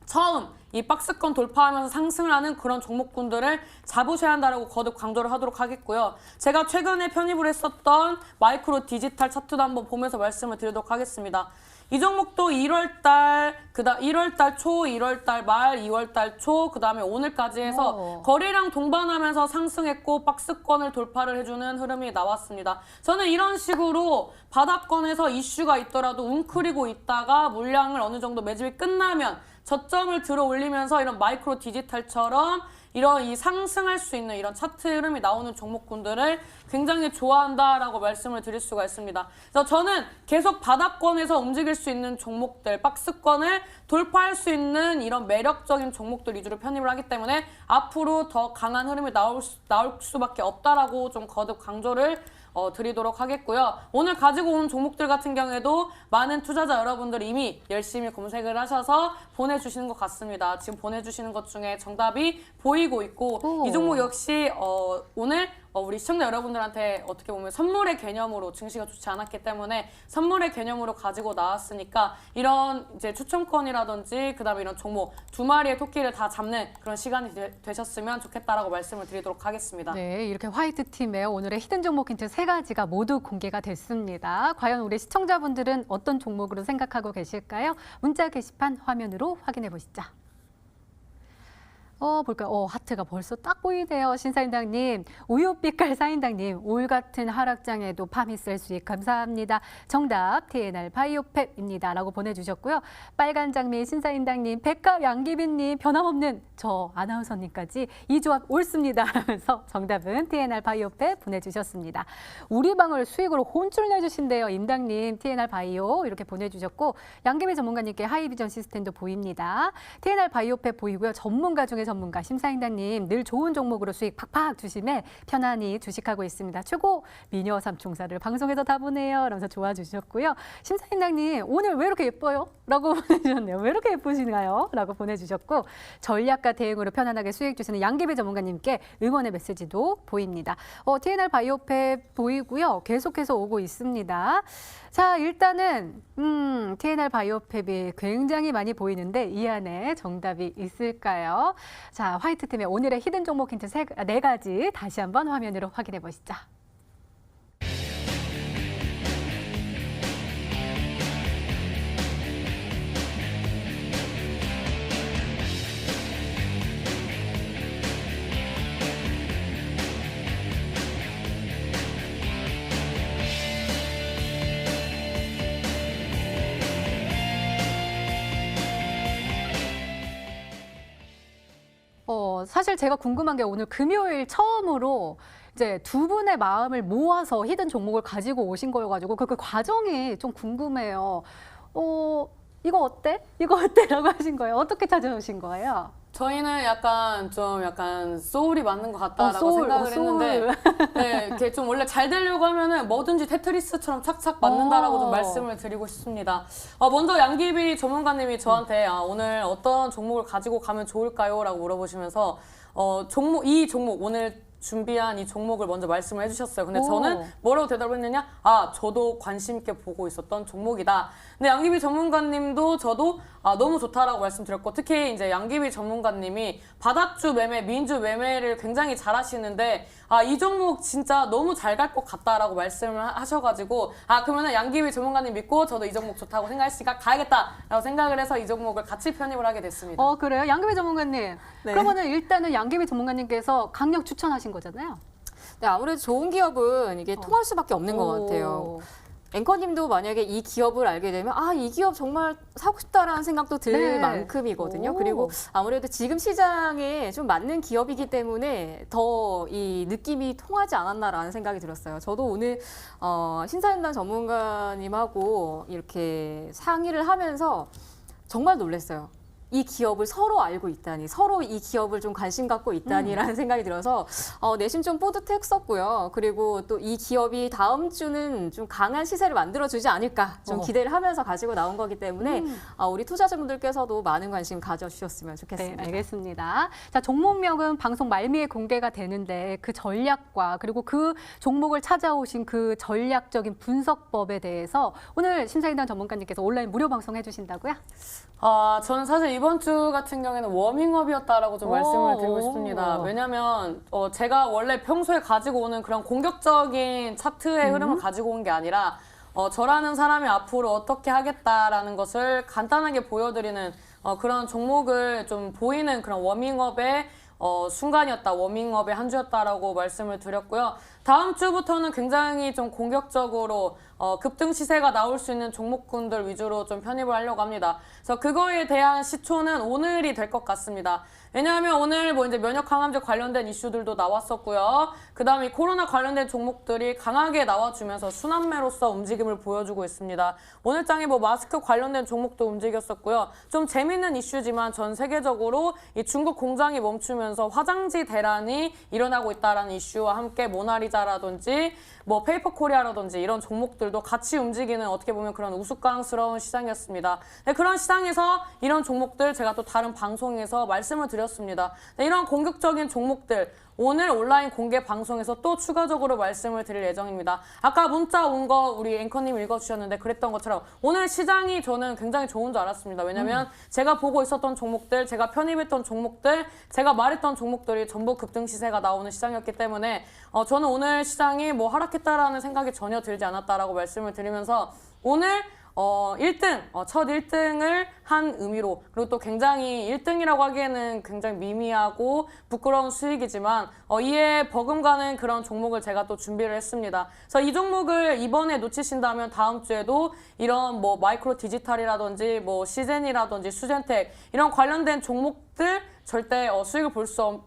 처음 이 박스권 돌파하면서 상승을 하는 그런 종목군들을 잡으셔야 한다라고 거듭 강조를 하도록 하겠고요. 제가 최근에 편입을 했었던 마이크로 디지털 차트도 한번 보면서 말씀을 드리도록 하겠습니다. 이 종목도 1월달, 그다음 1월달 초, 1월달 말, 2월달 초, 그다음에 오늘까지 해서 거래량 동반하면서 상승했고 박스권을 돌파를 해주는 흐름이 나왔습니다. 저는 이런 식으로 바닥권에서 이슈가 있더라도 웅크리고 있다가 물량을 어느 정도 매집이 끝나면 저점을 들어 올리면서 이런 마이크로 디지털처럼 이런 이 상승할 수 있는 이런 차트 흐름이 나오는 종목군들을 굉장히 좋아한다라고 말씀을 드릴 수가 있습니다. 그래서 저는 계속 바닥권에서 움직일 수 있는 종목들, 박스권을 돌파할 수 있는 이런 매력적인 종목들 위주로 편입을 하기 때문에 앞으로 더 강한 흐름이 나올 수밖에 없다라고 좀 거듭 강조를 드리도록 하겠고요. 오늘 가지고 온 종목들 같은 경우에도 많은 투자자 여러분들이 이미 열심히 검색을 하셔서 보내주시는 것 같습니다. 지금 보내주시는 것 중에 정답이 보이고 있고 이 종목 역시 오늘 우리 시청자 여러분들한테 어떻게 보면 선물의 개념으로 증시가 좋지 않았기 때문에 선물의 개념으로 가지고 나왔으니까 이런 이제 추천권이라든지 그다음에 이런 종목 두 마리의 토끼를 다 잡는 그런 시간이 되셨으면 좋겠다라고 말씀을 드리도록 하겠습니다. 네, 이렇게 화이트 팀의 오늘의 히든 종목 힌트 3가지가 모두 공개가 됐습니다. 과연 우리 시청자분들은 어떤 종목으로 생각하고 계실까요? 문자 게시판 화면으로 확인해 보시죠. 볼까요? 하트가 벌써 딱 보이네요. 신사인당님, 우유빛깔 사인당님, 올 같은 하락장에도 파미셀 수익 감사합니다. 정답 TNR 바이오팩입니다. 라고 보내주셨고요. 빨간 장미 신사인당님, 백갑 양기빈님, 변함없는 저 아나운서님까지 이 조합 옳습니다. 라면서 정답은 TNR 바이오팩 보내주셨습니다. 우리 방을 수익으로 혼쭐 내주신대요. 임당님, TNR 바이오 이렇게 보내주셨고 양기빈 전문가님께 하이비전 시스템도 보입니다. TNR 바이오팩 보이고요. 전문가 중에 전문가 심사인단님 늘 좋은 종목으로 수익 팍팍 주심에 편안히 주식하고 있습니다. 최고 미녀 삼총사를 방송에서 다 보네요. 라면서 좋아 주셨고요. 심사인단님 오늘 왜 이렇게 예뻐요? 라고 보내주셨네요. 왜 이렇게 예쁘신가요? 라고 보내주셨고 전략가 대응으로 편안하게 수익 주시는 양기배 전문가님께 응원의 메시지도 보입니다. TNR 바이오팩 보이고요. 계속해서 오고 있습니다. 자, 일단은 TNR 바이오팩이 굉장히 많이 보이는데 이 안에 정답이 있을까요? 자, 화이트팀의 오늘의 히든 종목 힌트 4가지 다시 한번 화면으로 확인해 보시죠. 사실 제가 궁금한 게 오늘 금요일 처음으로 이제 두 분의 마음을 모아서 히든 종목을 가지고 오신 거여가지고 그 과정이 좀 궁금해요. 이거 어때? 이거 어때? 라고 하신 거예요. 어떻게 찾아오신 거예요? 저희는 약간 소울이 맞는 것 같다라고 생각을 했는데 네, 이렇게 좀 원래 잘 되려고 하면은 뭐든지 테트리스처럼 착착 맞는다라고 좀 말씀을 드리고 싶습니다. 먼저 양기비 전문가님이 저한테 오늘 어떤 종목을 가지고 가면 좋을까요? 라고 물어보시면서 이 종목 오늘 준비한 이 종목을 먼저 말씀을 해주셨어요. 근데 오. 저는 뭐라고 대답했느냐? 저도 관심 있게 보고 있었던 종목이다. 근데 양귀비 전문가님도 저도 너무 좋다라고 말씀드렸고, 특히 이제 양귀비 전문가님이 바닥주 매매, 민주 매매를 굉장히 잘 하시는데, 이 종목 진짜 너무 잘 갈 것 같다라고 말씀을 하셔가지고, 그러면은 양귀비 전문가님 믿고 저도 이 종목 좋다고 생각했으니까 가야겠다라고 생각을 해서 이 종목을 같이 편입을 하게 됐습니다. 그래요? 양귀비 전문가님. 네. 그러면은 일단은 양귀비 전문가님께서 강력 추천하신 거잖아요. 네, 아무래도 좋은 기업은 이게 통할 수밖에 없는 것 같아요. 앵커님도 만약에 이 기업을 알게 되면 이 기업 정말 사고 싶다라는 생각도 들 네. 만큼이거든요. 오. 그리고 아무래도 지금 시장에 좀 맞는 기업이기 때문에 더 이 느낌이 통하지 않았나라는 생각이 들었어요. 저도 오늘 신사임당 전문가님하고 이렇게 상의를 하면서 정말 놀랐어요. 이 기업을 서로 알고 있다니, 서로 이 기업을 좀 관심 갖고 있다니라는 생각이 들어서 내심 좀 뿌듯했었고요. 그리고 또 이 기업이 다음 주는 좀 강한 시세를 만들어주지 않을까 좀 기대를 하면서 가지고 나온 거기 때문에 우리 투자자분들께서도 많은 관심 가져주셨으면 좋겠습니다. 네, 알겠습니다. 자, 종목명은 방송 말미에 공개가 되는데 그 전략과 그리고 그 종목을 찾아오신 그 전략적인 분석법에 대해서 오늘 심사인단 전문가님께서 온라인 무료 방송 해주신다고요? 저는 사실 이번 주 같은 경우에는 워밍업이었다라고 좀 말씀을 드리고 싶습니다. 왜냐면 제가 원래 평소에 가지고 오는 그런 공격적인 차트의 흐름을 가지고 온 게 아니라 저라는 사람이 앞으로 어떻게 하겠다라는 것을 간단하게 보여드리는 그런 종목을 좀 보이는 그런 워밍업의 순간이었다, 워밍업의 한 주였다라고 말씀을 드렸고요. 다음 주부터는 굉장히 좀 공격적으로 급등 시세가 나올 수 있는 종목군들 위주로 좀 편입을 하려고 합니다. 그래서 그거에 대한 시초는 오늘이 될 것 같습니다. 왜냐하면 오늘 뭐 이제 면역 항암제 관련된 이슈들도 나왔었고요. 그다음에 코로나 관련된 종목들이 강하게 나와주면서 순환매로서 움직임을 보여주고 있습니다. 오늘 장에 뭐 마스크 관련된 종목도 움직였었고요. 좀 재밌는 이슈지만 전 세계적으로 이 중국 공장이 멈추면서 화장지 대란이 일어나고 있다라는 이슈와 함께 모나리자라든지 뭐 페이퍼코리아라든지 이런 종목들도 같이 움직이는 어떻게 보면 그런 우스꽝스러운 시장이었습니다. 네, 그런 시장에서 이런 종목들 제가 또 다른 방송에서 말씀을 드렸습니다. 네, 이런 공격적인 종목들 오늘 온라인 공개 방송에서 또 추가적으로 말씀을 드릴 예정입니다. 아까 문자 온 거 우리 앵커님 읽어주셨는데 그랬던 것처럼 오늘 시장이 저는 굉장히 좋은 줄 알았습니다. 왜냐하면 제가 보고 있었던 종목들, 제가 편입했던 종목들, 제가 말했던 종목들이 전부 급등 시세가 나오는 시장이었기 때문에 저는 오늘 시장이 뭐 하락했다라는 생각이 전혀 들지 않았다라고 말씀을 드리면서 오늘 1등, 첫 1등을 한 의미로 그리고 또 굉장히 1등이라고 하기에는 굉장히 미미하고 부끄러운 수익이지만 이에 버금가는 그런 종목을 제가 또 준비를 했습니다. 그래서 이 종목을 이번에 놓치신다면 다음 주에도 이런 뭐 마이크로 디지털이라든지 뭐 시젠이라든지 수젠텍 이런 관련된 종목들 절대 수익을 볼 수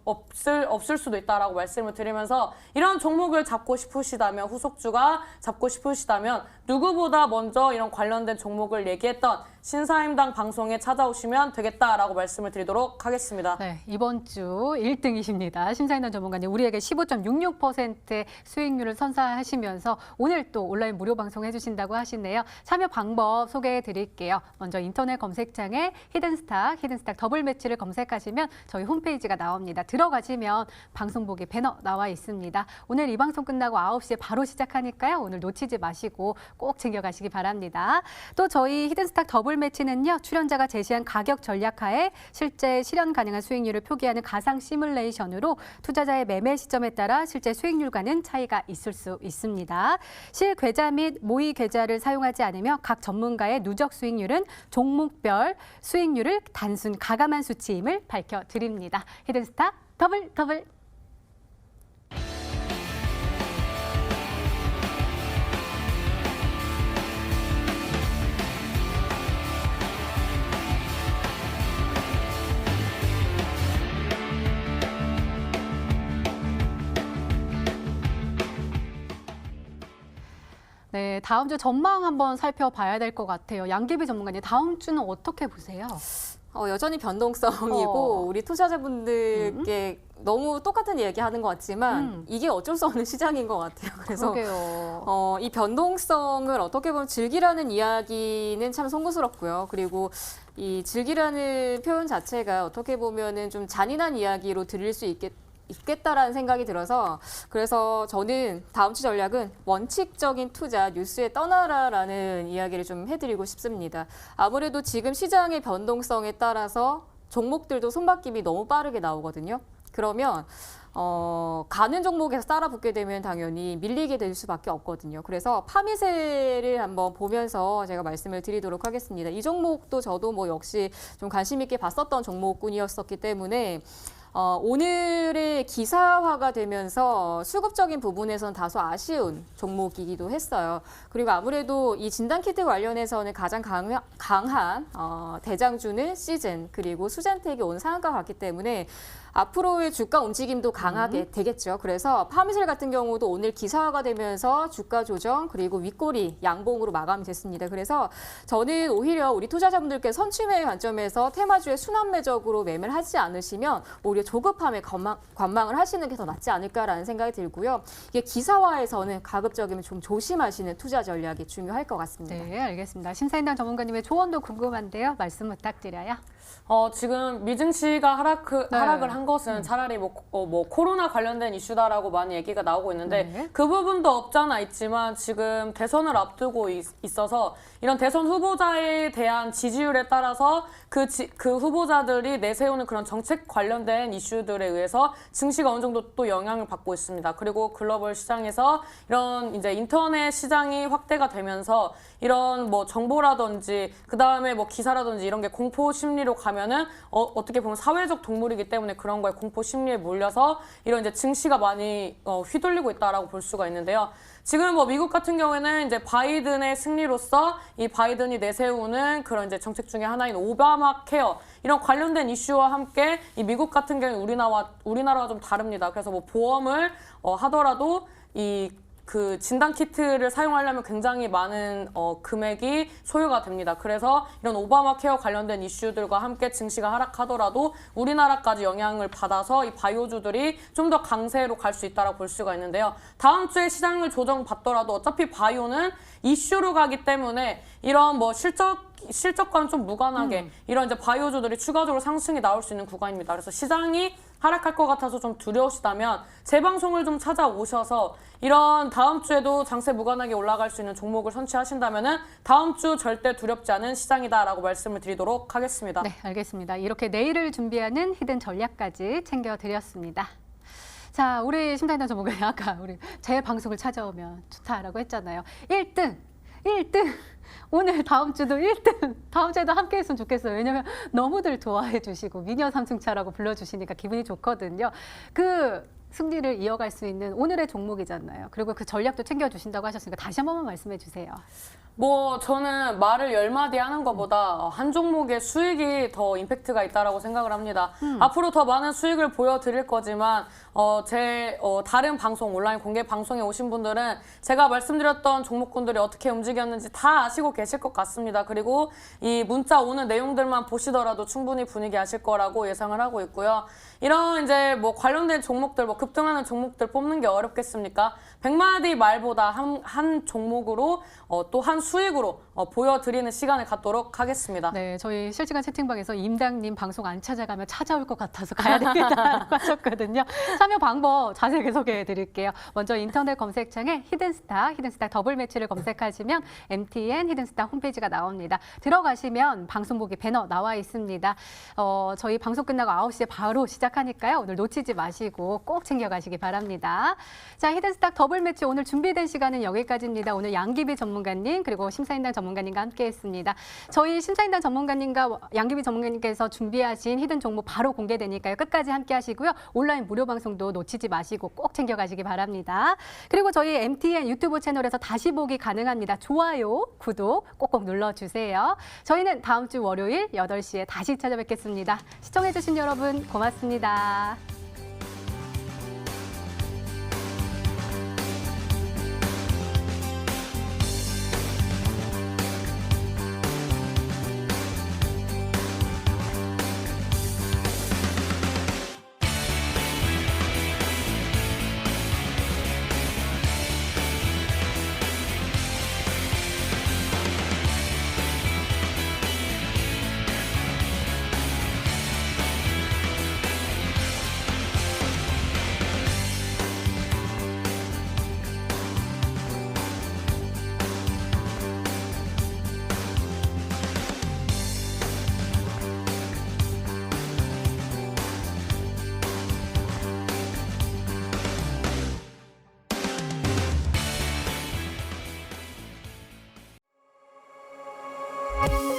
없을 수도 있다라고 말씀을 드리면서 이런 종목을 잡고 싶으시다면 후속주가 잡고 싶으시다면 누구보다 먼저 이런 관련된 종목을 얘기했던 신사임당 방송에 찾아오시면 되겠다라고 말씀을 드리도록 하겠습니다. 네, 이번 주 1등이십니다. 심사인단 전문가님 우리에게 15.66%의 수익률을 선사하시면서 오늘 또 온라인 무료 방송 해주신다고 하시네요. 참여 방법 소개해 드릴게요. 먼저 인터넷 검색창에 히든스탁 더블 매치를 검색하시면 저희 홈페이지가 나옵니다. 들어가시면 방송 보기 배너 나와 있습니다. 오늘 이 방송 끝나고 9시에 바로 시작하니까요. 오늘 놓치지 마시고 꼭 챙겨가시기 바랍니다. 또 저희 히든스탁 더블 매치는요. 출연자가 제시한 가격 전략하에 실제 실현 가능한 수익률을 표기하는 가상 시뮬레이션으로 투자자의 매매 시점에 따라 실제 수익률과는 차이가 있을 수 있습니다. 실계좌 및 모의 계좌를 사용하지 않으며 각 전문가의 누적 수익률은 종목별 수익률을 단순 가감한 수치임을 밝혀드립니다. 히든스탁 더블. 네, 다음 주 전망 한번 살펴봐야 될 것 같아요. 양귀비 전문가님, 다음 주는 어떻게 보세요? 여전히 변동성이고 우리 투자자분들께 너무 똑같은 얘기하는 것 같지만 이게 어쩔 수 없는 시장인 것 같아요. 그래서 그러게요. 이 변동성을 어떻게 보면 즐기라는 이야기는 참 송구스럽고요. 그리고 이 즐기라는 표현 자체가 어떻게 보면은 좀 잔인한 이야기로 들릴 수 있겠다라는 생각이 들어서 그래서 저는 다음 주 전략은 원칙적인 투자 뉴스에 떠나라라는 이야기를 좀 해드리고 싶습니다. 아무래도 지금 시장의 변동성에 따라서 종목들도 손바뀜이 너무 빠르게 나오거든요. 그러면 가는 종목에서 따라 붙게 되면 당연히 밀리게 될 수밖에 없거든요. 그래서 파미세를 한번 보면서 제가 말씀을 드리도록 하겠습니다. 이 종목도 저도 뭐 역시 좀 관심 있게 봤었던 종목군이었었기 때문에 오늘의 기사화가 되면서 수급적인 부분에서는 다소 아쉬운 종목이기도 했어요. 그리고 아무래도 이 진단키트 관련해서는 가장 강한 대장주는 시즌 그리고 수젠텍이 오늘 상한가 갔기 때문에 앞으로의 주가 움직임도 강하게 되겠죠. 그래서 파미셀 같은 경우도 오늘 기사화가 되면서 주가 조정 그리고 윗꼬리 양봉으로 마감이 됐습니다. 그래서 저는 오히려 우리 투자자분들께 선취매의 관점에서 테마주에 순환매적으로 매매를 하지 않으시면 오히려 조급함에 관망을 하시는 게 더 낫지 않을까라는 생각이 들고요. 이게 기사화에서는 가급적이면 좀 조심하시는 투자 전략이 중요할 것 같습니다. 네, 알겠습니다. 심사인단 전문가님의 조언도 궁금한데요. 말씀 부탁드려요. 지금 미증시가 하락을 한 것은 차라리 뭐 코로나 관련된 이슈다라고 많이 얘기가 나오고 있는데 네. 그 부분도 없잖아 있지만 지금 대선을 앞두고 있어서 이런 대선 후보자에 대한 지지율에 따라서 그 후보자들이 내세우는 그런 정책 관련된 이슈들에 의해서 증시가 어느 정도 또 영향을 받고 있습니다. 그리고 글로벌 시장에서 이런 이제 인터넷 시장이 확대가 되면서 이런 뭐 정보라든지 그다음에 뭐 기사라든지 이런 게 공포 심리로 가면은 어떻게 보면 사회적 동물이기 때문에 그런 거에 공포 심리에 몰려서 이런 이제 증시가 많이 휘둘리고 있다라고 볼 수가 있는데요. 지금 뭐 미국 같은 경우에는 이제 바이든의 승리로서 이 바이든이 내세우는 그런 이제 정책 중에 하나인 오바마 케어 이런 관련된 이슈와 함께 이 미국 같은 경우에 우리나라와 좀 다릅니다. 그래서 뭐 보험을 하더라도 그 진단 키트를 사용하려면 굉장히 많은 금액이 소요가 됩니다. 그래서 이런 오바마 케어 관련된 이슈들과 함께 증시가 하락하더라도 우리나라까지 영향을 받아서 이 바이오주들이 좀 더 강세로 갈 수 있다고 볼 수가 있는데요. 다음 주에 시장을 조정받더라도 어차피 바이오는 이슈로 가기 때문에 이런 뭐 실적과는 좀 무관하게 이런 이제 바이오주들이 추가적으로 상승이 나올 수 있는 구간입니다. 그래서 시장이 하락할 것 같아서 좀 두려우시다면 제 방송을 좀 찾아오셔서 이런 다음 주에도 장세 무관하게 올라갈 수 있는 종목을 선취하신다면은 다음 주 절대 두렵지 않은 시장이다라고 말씀을 드리도록 하겠습니다. 네, 알겠습니다. 이렇게 내일을 준비하는 히든 전략까지 챙겨드렸습니다. 자, 우리 심사인단 전문가님 아까 우리 제 방송을 찾아오면 좋다라고 했잖아요. 1등. 오늘 다음 주도 1등. 다음 주에도 함께 했으면 좋겠어요. 왜냐면 너무들 좋아해 주시고 미녀 삼승차라고 불러주시니까 기분이 좋거든요. 그 승리를 이어갈 수 있는 오늘의 종목이잖아요. 그리고 그 전략도 챙겨주신다고 하셨으니까 다시 한 번만 말씀해 주세요. 뭐 저는 말을 10마디 하는 것보다 한 종목의 수익이 더 임팩트가 있다라고 생각을 합니다. 앞으로 더 많은 수익을 보여드릴 거지만 다른 방송, 온라인 공개 방송에 오신 분들은 제가 말씀드렸던 종목군들이 어떻게 움직였는지 다 아시고 계실 것 같습니다. 그리고 이 문자 오는 내용들만 보시더라도 충분히 분위기 아실 거라고 예상을 하고 있고요. 이런 이제 뭐 관련된 종목들, 뭐 급등하는 종목들 뽑는 게 어렵겠습니까? 100마디 말보다 한 종목으로 또 한 수익으로 보여드리는 시간을 갖도록 하겠습니다. 네, 저희 실시간 채팅방에서 임당님 방송 안 찾아가면 찾아올 것 같아서 가야 됩니다 하셨거든요. 참여 방법 자세하게 소개해 드릴게요. 먼저 인터넷 검색창에 히든스탁 더블 매치를 검색하시면 MTN 히든스탁 홈페이지가 나옵니다. 들어가시면 방송국이 배너 나와 있습니다. 저희 방송 끝나고 9시에 바로 시작하니까요. 오늘 놓치지 마시고 꼭 챙겨가시기 바랍니다. 자, 히든스탁 더블 매치 오늘 준비된 시간은 여기까지입니다. 오늘 양기비 전문가님 그리고 심사인단 전문가님과 함께했습니다. 저희 심사인단 전문가님과 양기비 전문가님께서 준비하신 히든 종목 바로 공개되니까요. 끝까지 함께하시고요. 온라인 무료 방송도 놓치지 마시고 꼭 챙겨가시기 바랍니다. 그리고 저희 MTN 유튜브 채널에서 다시 보기 가능합니다. 좋아요, 구독 꼭꼭 눌러주세요. 저희는 다음 주 월요일 8시에 다시 찾아뵙겠습니다. 시청해주신 여러분 고맙습니다. 네.